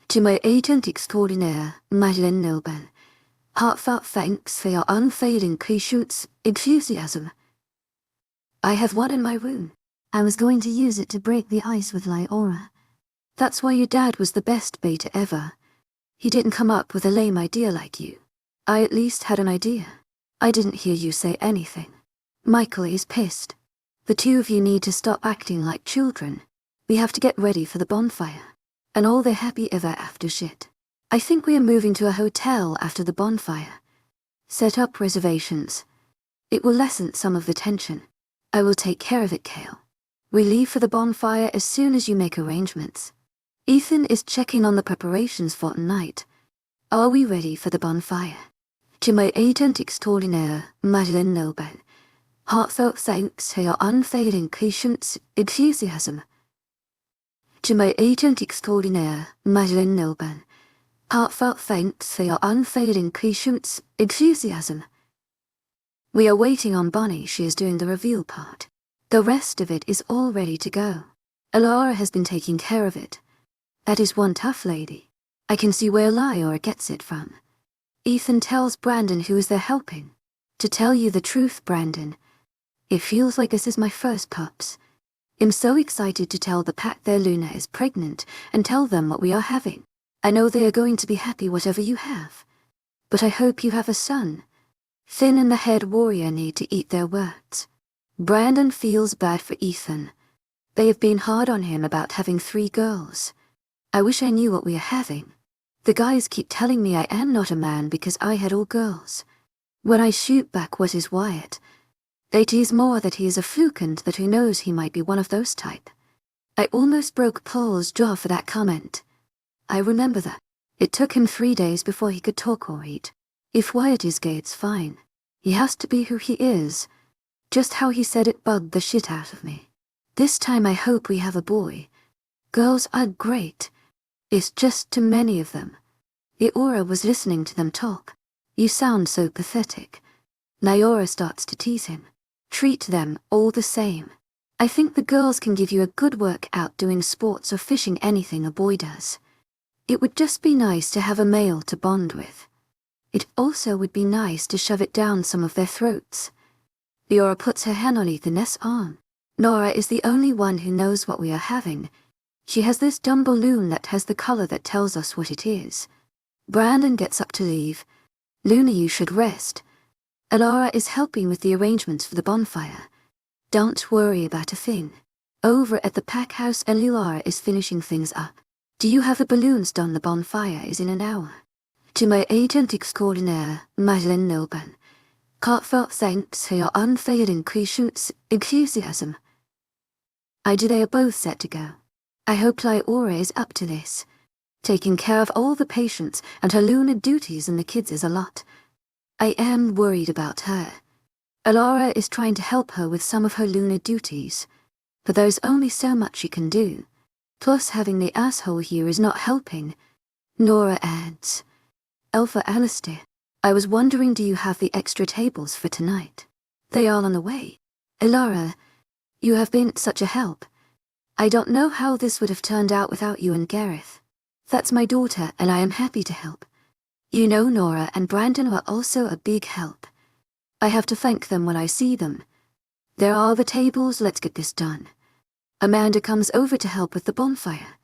To my agent extraordinaire, Madeleine Nilben, heartfelt thanks for your unfailing patience, enthusiasm. I have one in my room. I was going to use it to break the ice with Liora. That's why your dad was the best beta ever. He didn't come up with a lame idea like you. I at least had an idea. I didn't hear you say anything. Michael is pissed. The two of you need to stop acting like children. We have to get ready for the bonfire. And all the happy ever after shit. I think we are moving to a hotel after the bonfire. Set up reservations. It will lessen some of the tension. I will take care of it, Kael. We leave for the bonfire as soon as you make arrangements. Ethan is checking on the preparations for tonight. Are we ready for the bonfire? To my agent extraordinaire, Madeleine Nilben, heartfelt thanks for your unfailing patience, enthusiasm. To my agent extraordinaire, Madeleine Nilben, heartfelt thanks for your unfailing patience, enthusiasm. We are waiting on Bonnie. She is doing the reveal part. The rest of it is all ready to go. Liora has been taking care of it. That is one tough lady. I can see where Liora gets it from. Ethan tells Brandon, who is there helping. To tell you the truth, Brandon, it feels like this is my first pups. I'm so excited to tell the pack their Luna is pregnant and tell them what we are having. I know they are going to be happy whatever you have. But I hope you have a son. Finn and the head warrior need to eat their words. Brandon feels bad for Ethan. They have been hard on him about having 3 girls. I wish I knew what we are having. The guys keep telling me I am not a man because I had all girls. When I shoot back what is Wyatt, they tease more that he is a fluke and that who knows he might be one of those type. I almost broke Paul's jaw for that comment. I remember that. It took him 3 days before he could talk or eat. If Wyatt is gay, it's fine. He has to be who he is. Just how he said it bugged the shit out of me. This time I hope we have a boy. Girls are great. It's just too many of them. Liora was listening to them talk. You sound so pathetic. Liora starts to tease him. Treat them all the same. I think the girls can give you a good workout doing sports or fishing, anything a boy does. It would just be nice to have a male to bond with. It also would be nice to shove it down some of their throats. Liora puts her hand on Ethan's arm. Nora is the only one who knows what we are having. She has this dumb balloon that has the color that tells us what it is. Brandon gets up to leave. Luna, you should rest. Liora is helping with the arrangements for the bonfire. Don't worry about a thing. Over at the pack house, Liora is finishing things up. Do you have the balloons done? The bonfire is in an hour. To my agent extraordinaire, Madeleine Nilben, heartfelt thanks for your unfailing patience, enthusiasm. They are both set to go. I hope Liora is up to this. Taking care of all the patients and her lunar duties and the kids is a lot. I am worried about her. Liora is trying to help her with some of her lunar duties, but there's only so much she can do. Plus having the asshole here is not helping. Nora adds, Alpha Alistair, I was wondering, do you have the extra tables for tonight? They are on the way. Liora, you have been such a help. I don't know how this would have turned out without you and Gareth. That's my daughter, and I am happy to help. You know Nora and Brandon are also a big help. I have to thank them when I see them. There are the tables, let's get this done. Amanda comes over to help with the bonfire.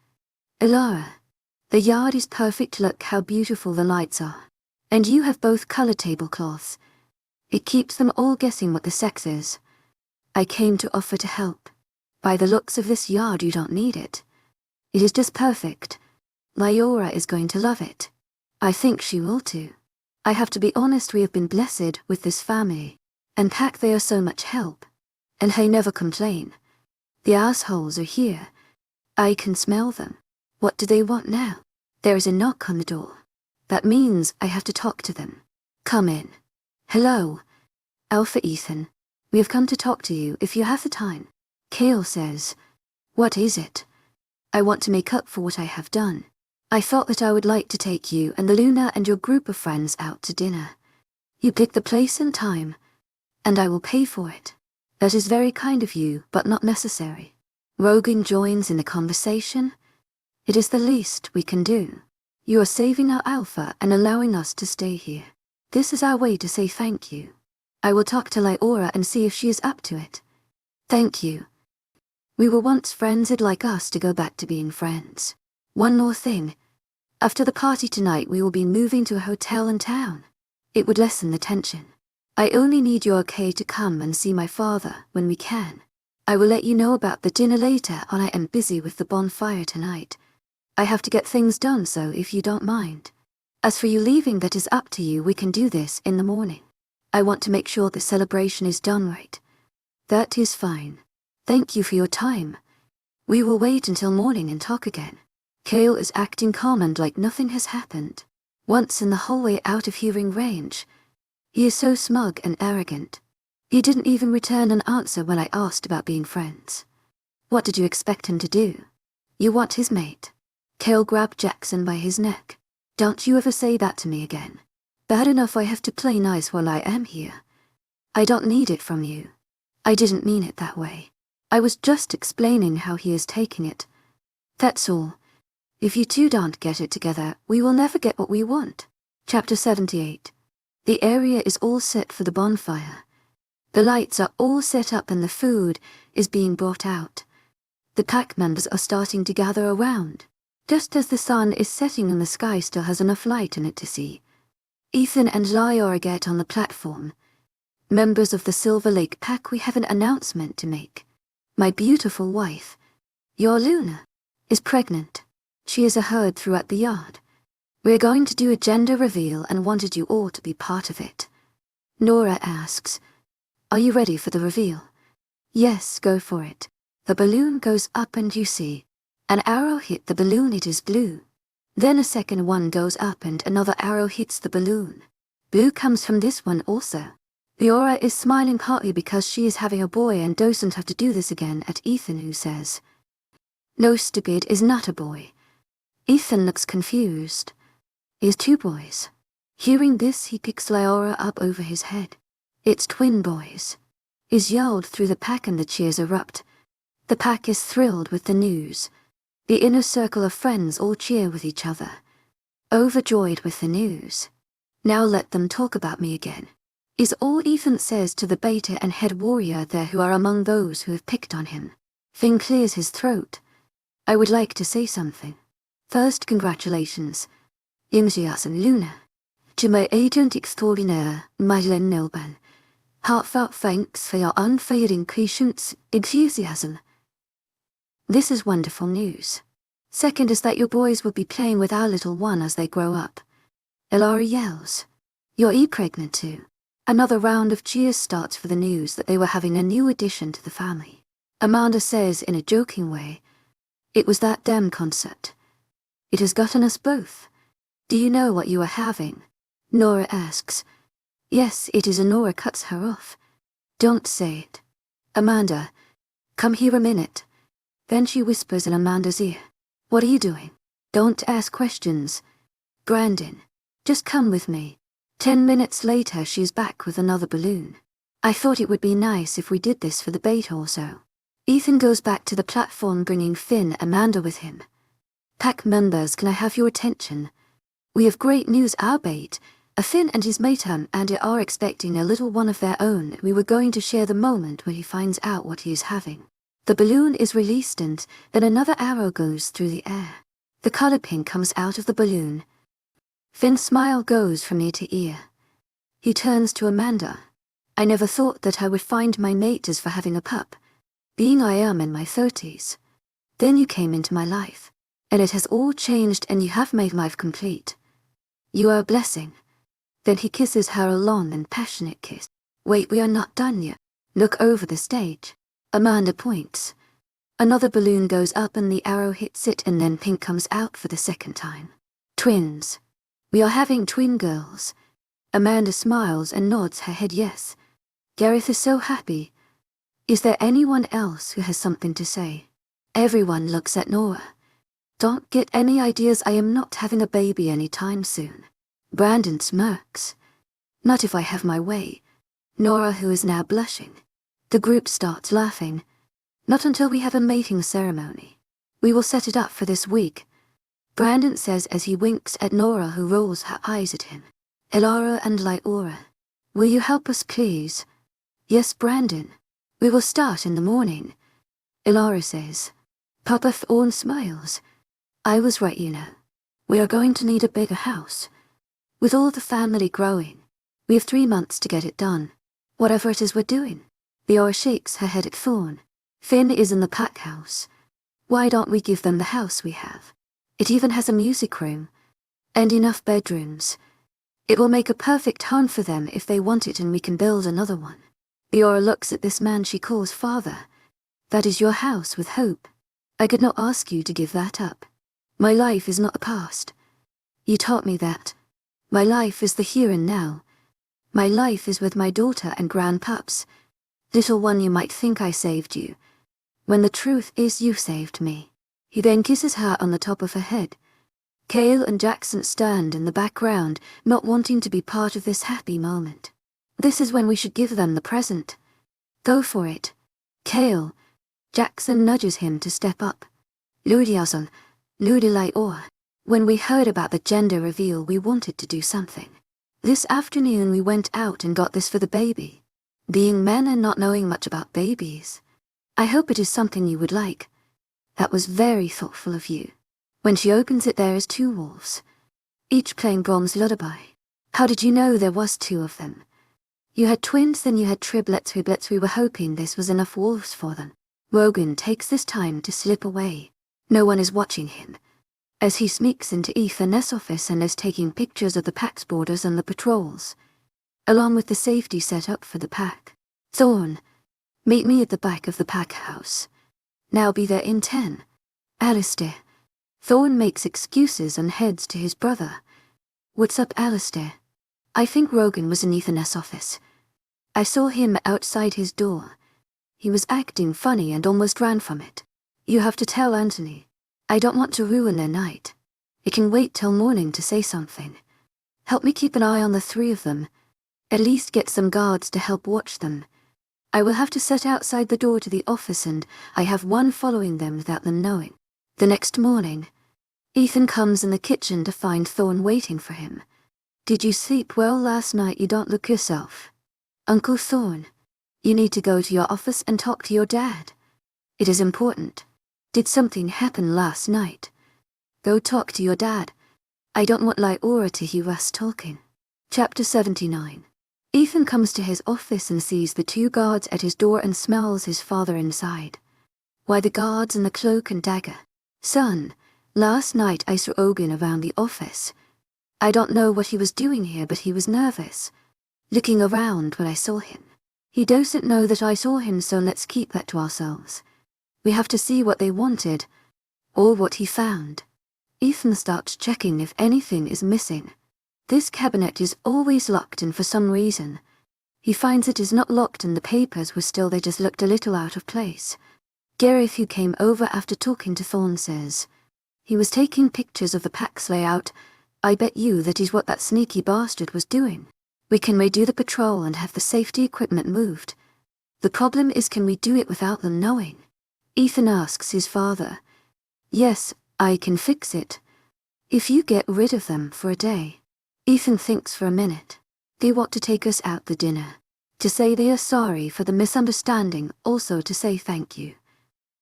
Liora, the yard is perfect, look how beautiful the lights are. And you have both color tablecloths. It keeps them all guessing what the sex is. I came to offer to help. By the looks of this yard, you don't need it. It is just perfect. Liora is going to love it. I think she will too. I have to be honest, we have been blessed with this family. And Pack, they are so much help. And they never complain. The assholes are here. I can smell them. What do they want now? There is a knock on the door. That means I have to talk to them. Come in. Hello. Alpha Ethan. We have come to talk to you if you have the time. Kael says, what is it? I want to make up for what I have done. I thought that I would like to take you and the Luna and your group of friends out to dinner. You pick the place and time, and I will pay for it. That is very kind of you, but not necessary. Rogan joins in the conversation. It is the least we can do. You are saving our Alpha and allowing us to stay here. This is our way to say thank you. I will talk to Liora and see if she is up to it. Thank you. We were once friends, I'd like us to go back to being friends. One more thing. After the party tonight, we will be moving to a hotel in town. It would lessen the tension. I only need your okay to come and see my father when we can. I will let you know about the dinner later, and I am busy with the bonfire tonight. I have to get things done, so if you don't mind. As for you leaving, that is up to you, we can do this in the morning. I want to make sure the celebration is done right. That is fine. Thank you for your time. We will wait until morning and talk again. Kael is acting calm and like nothing has happened. Once in the hallway out of hearing range. He is so smug and arrogant. He didn't even return an answer when I asked about being friends. What did you expect him to do? You want his mate. Kael grabbed Jackson by his neck. Don't you ever say that to me again. Bad enough I have to play nice while I am here. I don't need it from you. I didn't mean it that way. I was just explaining how he is taking it. That's all. If you two don't get it together, we will never get what we want. Chapter 78. The area is all set for the bonfire. The lights are all set up and the food is being brought out. The pack members are starting to gather around. Just as the sun is setting and the sky still has enough light in it to see. Ethan and Liora get on the platform. Members of the Silver Lake Pack, we have an announcement to make. My beautiful wife, your Luna, is pregnant. She is heard throughout the yard. We're going to do a gender reveal and wanted you all to be part of it. Nora asks, are you ready for the reveal? Yes, go for it. The balloon goes up and you see. An arrow hit the balloon, it is blue. Then a second one goes up and another arrow hits the balloon. Blue comes from this one also. Liora is smiling partly because she is having a boy and doesn't have to do this again at Ethan, who says, no, stupid, is not a boy. Ethan looks confused. Is two boys. Hearing this, he picks Liora up over his head. It's twin boys. Is yelled through the pack and the cheers erupt. The pack is thrilled with the news. The inner circle of friends all cheer with each other. Overjoyed with the news. Now let them talk about me again. Is all Ethan says to the beta and head warrior there who are among those who have picked on him. Finn clears his throat. I would like to say something. First, congratulations. Imsias and Luna. To my agent extraordinaire, Madeleine Nelban. Heartfelt thanks for your unfailing patience, enthusiasm. This is wonderful news. Second is that your boys will be playing with our little one as they grow up. Liora yells. You're pregnant too. Another round of cheers starts for the news that they were having a new addition to the family. Amanda says in a joking way. It was that damn concert. It has gotten us both. Do you know what you are having? Nora asks. Yes, it is, and Nora cuts her off. Don't say it. Amanda, come here a minute. Then she whispers in Amanda's ear. What are you doing? Don't ask questions. Brandon, just come with me. 10 minutes later, she's back with another balloon. I thought it would be nice if we did this for the bait also. Ethan goes back to the platform, bringing Finn and Amanda with him. Pack members, can I have your attention? We have great news. Our bait, Finn and his mate Andy are expecting a little one of their own. We were going to share the moment when he finds out what he is having. The balloon is released and then another arrow goes through the air. The color pink comes out of the balloon. Finn's smile goes from ear to ear. He turns to Amanda. I never thought that I would find my mate as for having a pup. Being I am in my 30s. Then you came into my life. And it has all changed, and you have made life complete. You are a blessing. Then he kisses her a long and passionate kiss. Wait, we are not done yet. Look over the stage. Amanda points. Another balloon goes up and the arrow hits it, and then pink comes out for the second time. Twins. We are having twin girls. Amanda smiles and nods her head yes. Gareth is so happy. Is there anyone else who has something to say? Everyone looks at Nora. Don't get any ideas, I am not having a baby anytime soon. Brandon smirks. Not if I have my way. Nora, who is now blushing. The group starts laughing. Not until we have a mating ceremony. We will set it up for this week. Brandon says as he winks at Nora, who rolls her eyes at him. Liora and Liora, will you help us please? Yes, Brandon. We will start in the morning. Liora says. Papa Thorne smiles. I was right, you know. We are going to need a bigger house. With all the family growing, we have 3 months to get it done. Whatever it is we're doing. Liora shakes her head at Thorne. Finn is in the pack house. Why don't we give them the house we have? It even has a music room. And enough bedrooms. It will make a perfect home for them if they want it, and we can build another one. Liora looks at this man she calls father. That is your house with hope. I could not ask you to give that up. My life is not the past. You taught me that. My life is the here and now. My life is with my daughter and grandpups. Little one, you might think I saved you, when the truth is you saved me. He then kisses her on the top of her head. Kael and Jackson stand in the background, not wanting to be part of this happy moment. This is when we should give them the present. Go for it. Kael. Jackson nudges him to step up. Ludiazon, Liora. When we heard about the gender reveal, we wanted to do something. This afternoon we went out and got this for the baby. Being men and not knowing much about babies. I hope it is something you would like. That was very thoughtful of you. When she opens it, there is 2 wolves. Each playing Brahms' lullaby. How did you know there was 2 of them? You had twins, then you had triplets. We were hoping this was enough wolves for them. Rogan takes this time to slip away. No one is watching him. As he sneaks into Ethan's office and is taking pictures of the pack's borders and the patrols, along with the safety set up for the pack. Thorne, meet me at the back of the pack house. Now be there in 10. Alistair. Thorne makes excuses and heads to his brother. What's up, Alistair? I think Rogan was in Ethan's office. I saw him outside his door. He was acting funny and almost ran from it. You have to tell Anthony. I don't want to ruin their night. It can wait till morning to say something. Help me keep an eye on the 3 of them. At least get some guards to help watch them. I will have to set outside the door to the office, and I have one following them without them knowing. The next morning, Ethan comes in the kitchen to find Thorne waiting for him. Did you sleep well last night? You don't look yourself. Uncle Thorne, you need to go to your office and talk to your dad. It is important. Did something happen last night? Go talk to your dad. I don't want Liora to hear us talking. Chapter 79. Ethan comes to his office and sees the 2 guards at his door and smells his father inside. Why, the guards in the cloak and dagger. Son, last night I saw Rogan around the office. I don't know what he was doing here, but he was nervous. Looking around when I saw him. He doesn't know that I saw him, so let's keep that to ourselves. We have to see what they wanted, or what he found. Ethan starts checking if anything is missing. This cabinet is always locked, and for some reason, he finds it is not locked and the papers were still, they just looked a little out of place. Gareth, who came over after talking to Thorne, says he was taking pictures of the pack's layout. I bet you that is what that sneaky bastard was doing. We can redo the patrol and have the safety equipment moved. The problem is, can we do it without them knowing? Ethan asks his father. Yes, I can fix it. If you get rid of them for a day. Ethan thinks for a minute. They want to take us out to dinner. To say they are sorry for the misunderstanding, also to say thank you.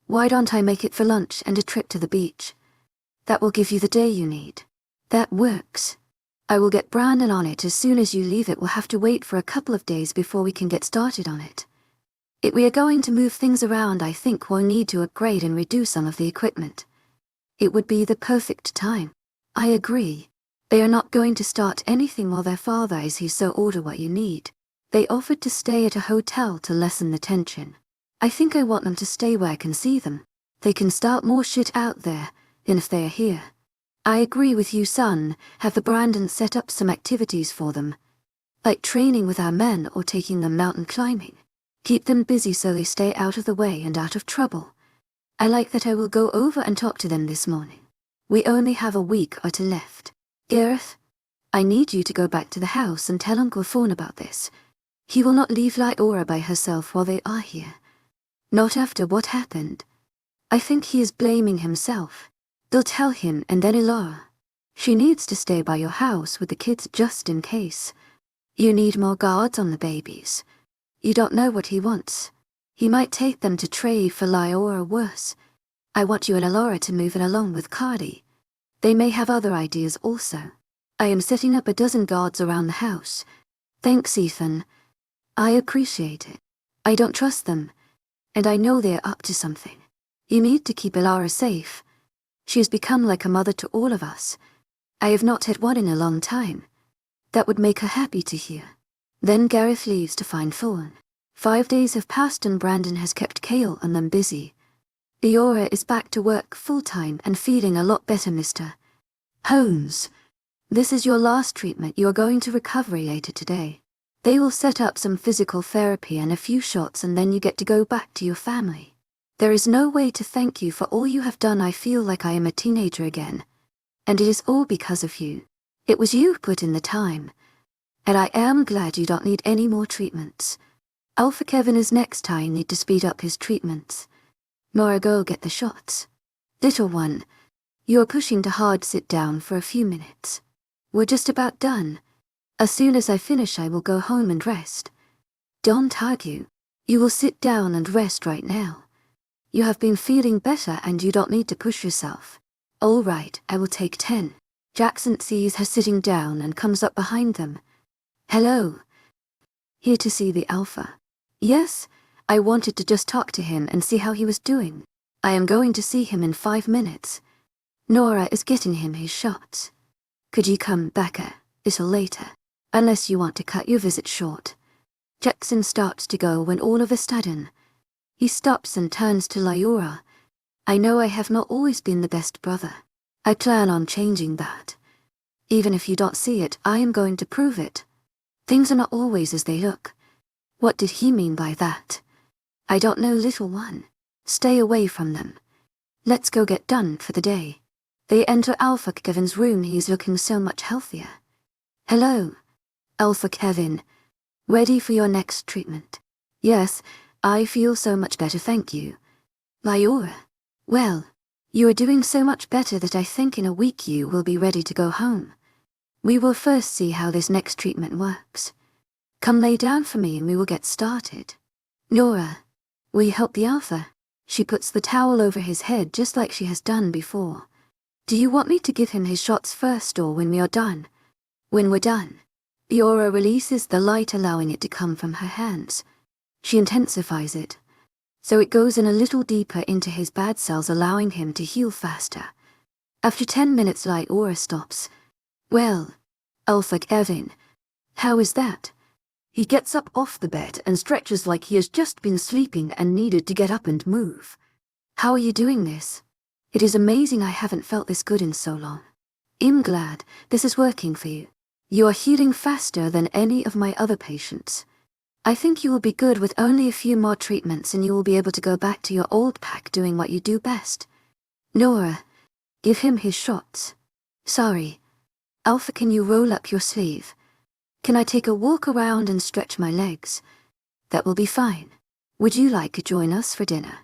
Why don't I make it for lunch and a trip to the beach? That will give you the day you need. That works. I will get Brandon on it as soon as you leave. It will have to wait for a couple of days before we can get started on it. If we are going to move things around, I think we'll need to upgrade and redo some of the equipment. It would be the perfect time. I agree. They are not going to start anything while their father is here, so order what you need. They offered to stay at a hotel to lessen the tension. I think I want them to stay where I can see them. They can start more shit out there, than if they are here. I agree with you, son. Have the Brandon set up some activities for them. Like training with our men or taking them mountain climbing. Keep them busy so they stay out of the way and out of trouble. I like that. I will go over and talk to them this morning. We only have a week or two left. Gareth, I need you to go back to the house and tell Uncle Thorne about this. He will not leave Liora by herself while they are here. Not after what happened. I think he is blaming himself. They'll tell him, and then Liora. She needs to stay by your house with the kids just in case. You need more guards on the babies. You don't know what he wants. He might take them to trade for Liora or worse. I want you and Liora to move in along with Cardi. They may have other ideas also. I am setting up a dozen guards around the house. Thanks, Ethan. I appreciate it. I don't trust them, and I know they are up to something. You need to keep Liora safe. She has become like a mother to all of us. I have not had one in a long time. That would make her happy to hear. Then Gareth leaves to find Thorne. 5 days have passed and Brandon has kept Kael and them busy. Liora is back to work full-time and feeling a lot better, Mr. Holmes. This is your last treatment. You are going to recovery later today. They will set up some physical therapy and a few shots, and then you get to go back to your family. There is no way to thank you for all you have done. I feel like I am a teenager again. And it is all because of you. It was you who put in the time. And I am glad you don't need any more treatments. Alpha Kevin is next. I need to speed up his treatments. Nora, go get the shots. Little one, you are pushing too hard. Sit down for a few minutes. We're just about done. As soon as I finish, I will go home and rest. Don't argue. You will sit down and rest right now. You have been feeling better and you don't need to push yourself. All right, I will take 10. Jackson sees her sitting down and comes up behind them. Hello. Here to see the Alpha. Yes, I wanted to just talk to him and see how he was doing. I am going to see him in 5 minutes. Nora is getting him his shots. Could you come back a little later? Unless you want to cut your visit short. Jackson starts to go when all of a sudden, he stops and turns to Liora. I know I have not always been the best brother. I plan on changing that. Even if you don't see it, I am going to prove it. Things are not always as they look. What did he mean by that? I don't know, little one. Stay away from them. Let's go get done for the day. They enter Alpha Kevin's room. He's looking so much healthier. Hello, Alpha Kevin. Ready for your next treatment? Yes, I feel so much better, thank you. Liora. Well, you are doing so much better that I think in a week you will be ready to go home. We will first see how this next treatment works. Come lay down for me and we will get started. Nora, will you help the Alpha? She puts the towel over his head just like she has done before. Do you want me to give him his shots first or when we are done? When we're done. Liora releases the light, allowing it to come from her hands. She intensifies it, so it goes in a little deeper into his bad cells, allowing him to heal faster. After 10 minutes, Liora stops. Well, Alpha Kevin, how is that? He gets up off the bed and stretches like he has just been sleeping and needed to get up and move. How are you doing this? It is amazing I haven't felt this good in so long. I'm glad this is working for you. You are healing faster than any of my other patients. I think you will be good with only a few more treatments and you will be able to go back to your old pack doing what you do best. Nora, give him his shots. Sorry. Alpha, can you roll up your sleeve? Can I take a walk around and stretch my legs? That will be fine. Would you like to join us for dinner?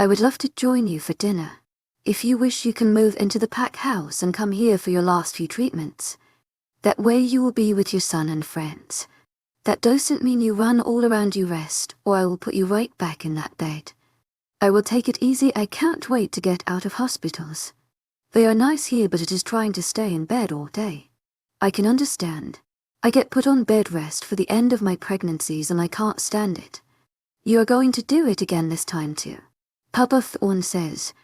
I would love to join you for dinner. If you wish, you can move into the pack house and come here for your last few treatments. That way you will be with your son and friends. That doesn't mean you run all around, you rest, or I will put you right back in that bed. I will take it easy. I can't wait to get out of hospitals. They are nice here, but it is trying to stay in bed all day. I can understand. I get put on bed rest for the end of my pregnancies and I can't stand it. You are going to do it again this time too. Papa Thorne says,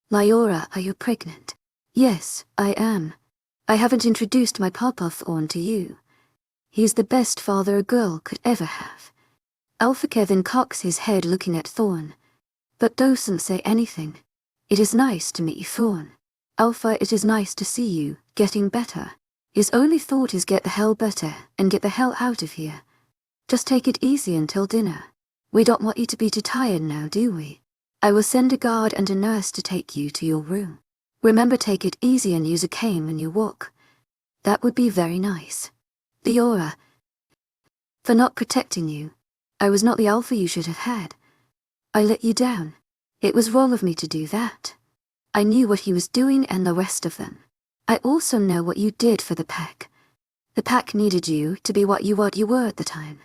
Liora, are you pregnant? Yes, I am. I haven't introduced my Papa Thorne to you. He's the best father a girl could ever have. Alpha Kevin cocks his head looking at Thorne, but doesn't say anything. It is nice to meet you, Thorne. Alpha, it is nice to see you, getting better. His only thought is get the hell better and get the hell out of here. Just take it easy until dinner. We don't want you to be too tired now, do we? I will send a guard and a nurse to take you to your room. Remember, take it easy and use a cane when you walk. That would be very nice. Liora, for not protecting you. I was not the alpha you should have had. I let you down. It was wrong of me to do that. I knew what he was doing and the rest of them. I also know what you did for the pack. The pack needed you to be what you were at the time.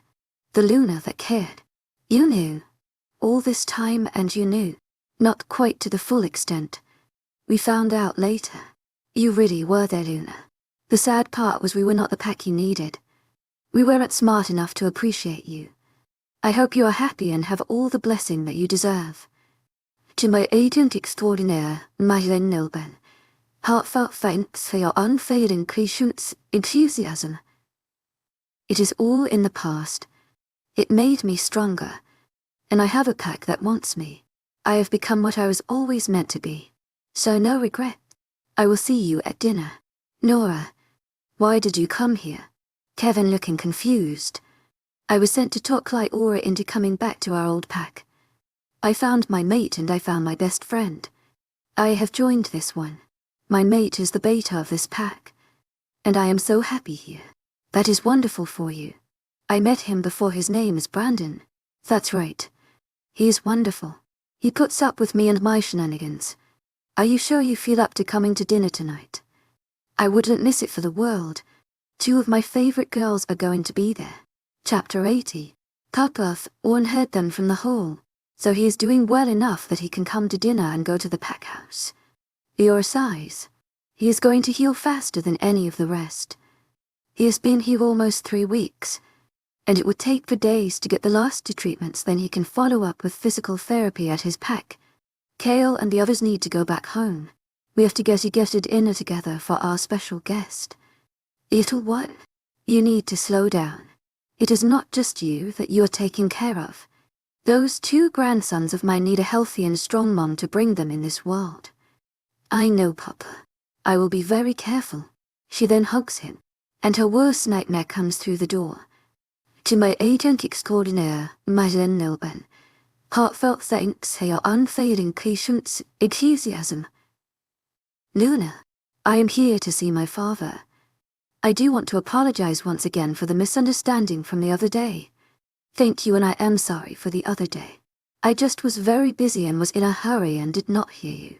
The Luna that cared. You knew. All this time, and you knew. Not quite to the full extent. We found out later. You really were there, Luna. The sad part was we were not the pack you needed. We weren't smart enough to appreciate you. I hope you are happy and have all the blessing that you deserve. To my agent extraordinaire, Marlene Nilben, heartfelt thanks for your unfailing patience, enthusiasm. It is all in the past. It made me stronger, and I have a pack that wants me. I have become what I was always meant to be, so no regret. I will see you at dinner. Nora, why did you come here? Kevin looking confused. I was sent to talk Liora into coming back to our old pack. I found my mate and I found my best friend. I have joined this one. My mate is the beta of this pack, and I am so happy here. That is wonderful for you. I met him before. His name is Brandon. That's right. He is wonderful. He puts up with me and my shenanigans. Are you sure you feel up to coming to dinner tonight? I wouldn't miss it for the world. 2 of my favorite girls are going to be there. Chapter 80. Papa Thorne heard them from the hall, so he is doing well enough that he can come to dinner and go to the pack house. Your size. He is going to heal faster than any of the rest. He has been here almost 3 weeks, and it would take for days to get the last 2 treatments. Then he can follow up with physical therapy at his pack. Kael and the others need to go back home. We have to get a dinner together for our special guest. Little one, you need to slow down. It is not just you that you are taking care of. Those 2 grandsons of mine need a healthy and strong mom to bring them in this world. I know, Papa. I will be very careful. She then hugs him, and her worst nightmare comes through the door. To my agent extraordinaire, Marlene Nilben, heartfelt thanks for your unfailing patience, enthusiasm. Luna, I am here to see my father. I do want to apologize once again for the misunderstanding from the other day. Thank you, and I am sorry for the other day. I just was very busy and was in a hurry and did not hear you.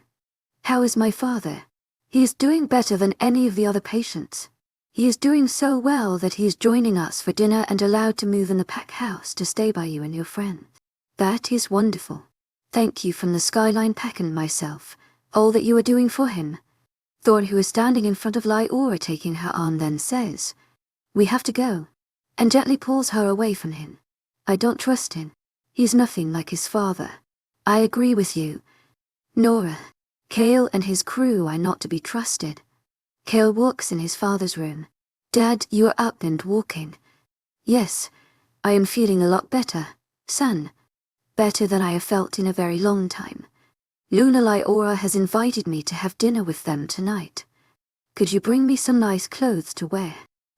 How is my father? He is doing better than any of the other patients. He is doing so well that he is joining us for dinner and allowed to move in the pack house to stay by you and your friends. That is wonderful. Thank you from the Skyline Pack and myself, all that you are doing for him. Thorne, who is standing in front of Liora taking her arm, then says, "We have to go," and gently pulls her away from him. I don't trust him. He's nothing like his father. I agree with you. Nora, Kael and his crew are not to be trusted. Kael walks in his father's room. Dad, you are up and walking. Yes, I am feeling a lot better, son. Better than I have felt in a very long time. Liora has invited me to have dinner with them tonight. Could you bring me some nice clothes to wear?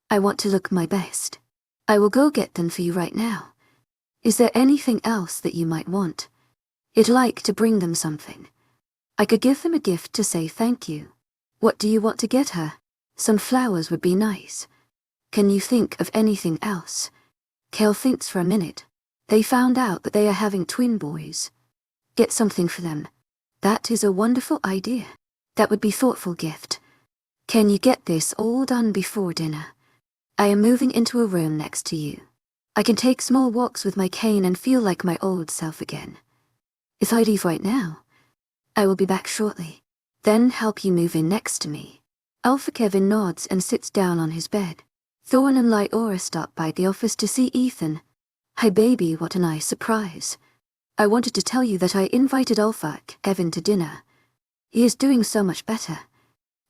I want to look my best. I will go get them for you right now. Is there anything else that you might want? I'd like to bring them something. I could give them a gift to say thank you. What do you want to get her? Some flowers would be nice. Can you think of anything else? Kael thinks for a minute. They found out that they are having twin boys. Get something for them. That is a wonderful idea. That would be thoughtful gift. Can you get this all done before dinner? I am moving into a room next to you. I can take small walks with my cane and feel like my old self again. If I leave right now, I will be back shortly. Then help you move in next to me. Kevin nods and sits down on his bed. Thorn and Liora stop by the office to see Ethan. Hi baby, what a nice surprise. I wanted to tell you that I invited Kevin to dinner. He is doing so much better.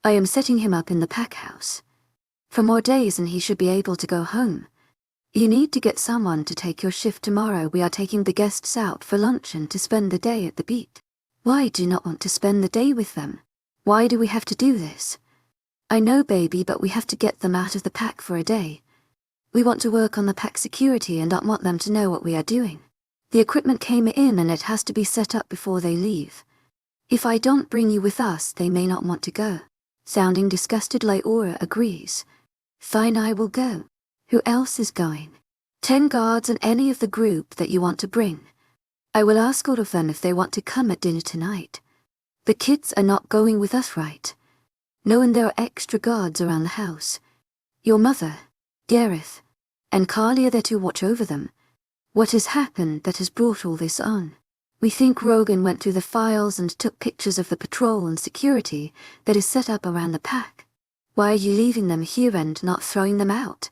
I am setting him up in the pack house. For more days and he should be able to go home. You need to get someone to take your shift tomorrow. We are taking the guests out for luncheon to spend the day at the beach. Why do you not want to spend the day with them? Why do we have to do this? I know baby, but we have to get them out of the pack for a day. We want to work on the pack security and don't want them to know what we are doing. The equipment came in and it has to be set up before they leave. If I don't bring you with us, they may not want to go. Sounding disgusted, Liora agrees. Fine, I will go. Who else is going? 10 guards and any of the group that you want to bring. I will ask all of them if they want to come at dinner tonight. The kids are not going with us, right? No, and there are extra guards around the house. Your mother, Gareth, and Kael are there to watch over them. What has happened that has brought all this on? We think Rogan went through the files and took pictures of the patrol and security that is set up around the pack. Why are you leaving them here and not throwing them out?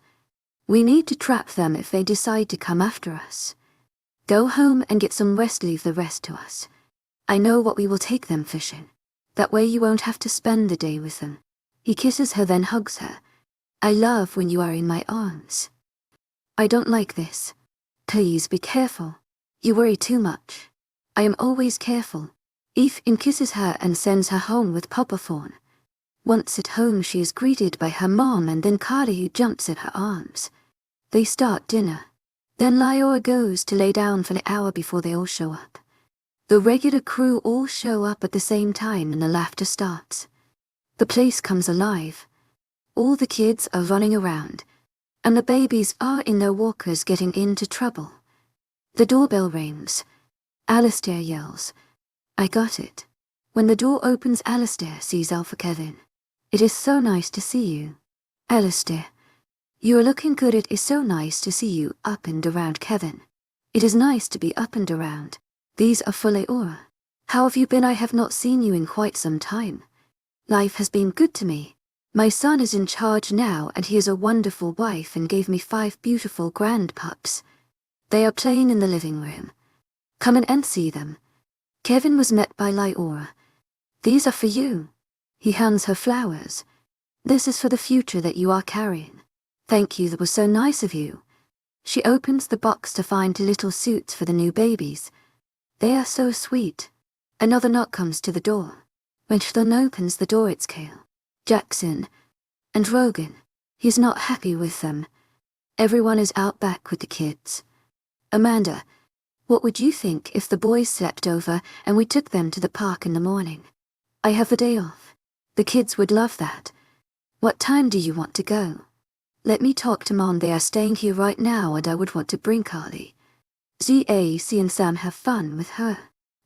We need to trap them if they decide to come after us. Go home and get some rest, leave the rest to us. I know what we will take them fishing. That way you won't have to spend the day with them. He kisses her, then hugs her. I love when you are in my arms. I don't like this. Please be careful. You worry too much. I am always careful. Ethan kisses her and sends her home with Papa Thorn. Once at home she is greeted by her mom and then Kael, who jumps in her arms. They start dinner. Then Liora goes to lay down for an hour before they all show up. The regular crew all show up at the same time and the laughter starts. The place comes alive. All the kids are running around, and the babies are in their walkers getting into trouble. The doorbell rings. Alistair yells, I got it. When the door opens, Alistair sees Kevin. It is so nice to see you. Alistair, you are looking good. It is so nice to see you up and around, Kevin. It is nice to be up and around. These are for Liora. How have you been? I have not seen you in quite some time. Life has been good to me. My son is in charge now and he has a wonderful wife and gave me 5 beautiful grand pups. They are playing in the living room. Come in and see them. Kevin was met by Liora. These are for you. He hands her flowers. This is for the future that you are carrying. Thank you, that was so nice of you. She opens the box to find 2 little suits for the new babies. They are so sweet. Another knock comes to the door. When she then opens the door, it's Kael, Jackson, and Rogan. He's not happy with them. Everyone is out back with the kids. Amanda, what would you think if the boys slept over and we took them to the park in the morning? I have the day off. The kids would love that. What time do you want to go? Let me talk to Mom. They are staying here right now and I would want to bring Kael. Zac and Sam have fun with her.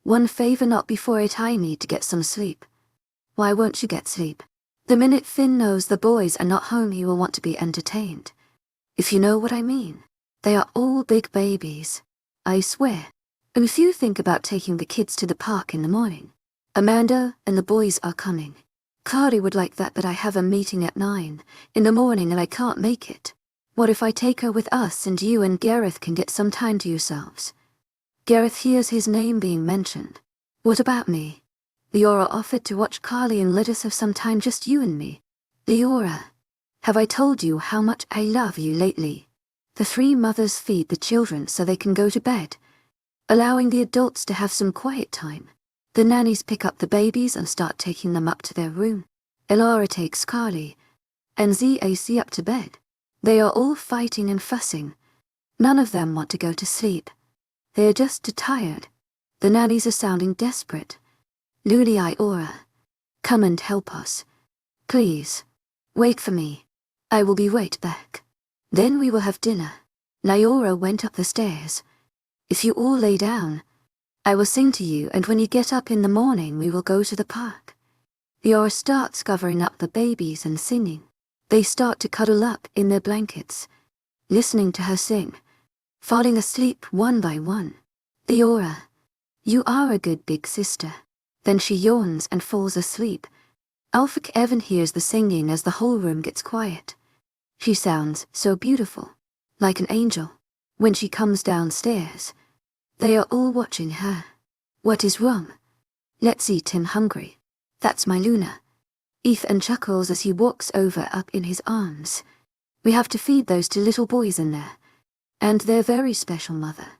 One favor, not before it. I need to get some sleep. Why won't you get sleep? The minute Finn knows the boys are not home, he will want to be entertained. If you know what I mean. They are all big babies. I swear. And if you think about taking the kids to the park in the morning, Amanda and the boys are coming. Kael would like that, but I have a meeting at 9 in the morning and I can't make it. What if I take her with us and you and Gareth can get some time to yourselves? Gareth hears his name being mentioned. What about me? Liora offered to watch Kael and let us have some time, just you and me. Liora, have I told you how much I love you lately? The 3 mothers feed the children so they can go to bed, allowing the adults to have some quiet time. The nannies pick up the babies and start taking them up to their room. Liora takes Carly and Zac up to bed. They are all fighting and fussing. None of them want to go to sleep. They are just too tired. The nannies are sounding desperate. Liora, come and help us. Please. Wait for me. I will be right back. Then we will have dinner. Liora went up the stairs. If you all lay down, I will sing to you, and when you get up in the morning we will go to the park. Liora starts covering up the babies and singing. They start to cuddle up in their blankets, listening to her sing, falling asleep one by one. Liora, you are a good big sister. Then she yawns and falls asleep. Alfred Evan hears the singing as the whole room gets quiet. She sounds so beautiful, like an angel. When she comes downstairs, they are all watching her. What is wrong? Let's eat, I'm hungry. That's my Luna. Ethan chuckles as he walks over up in his arms. We have to feed those two little boys in there, and their very special mother.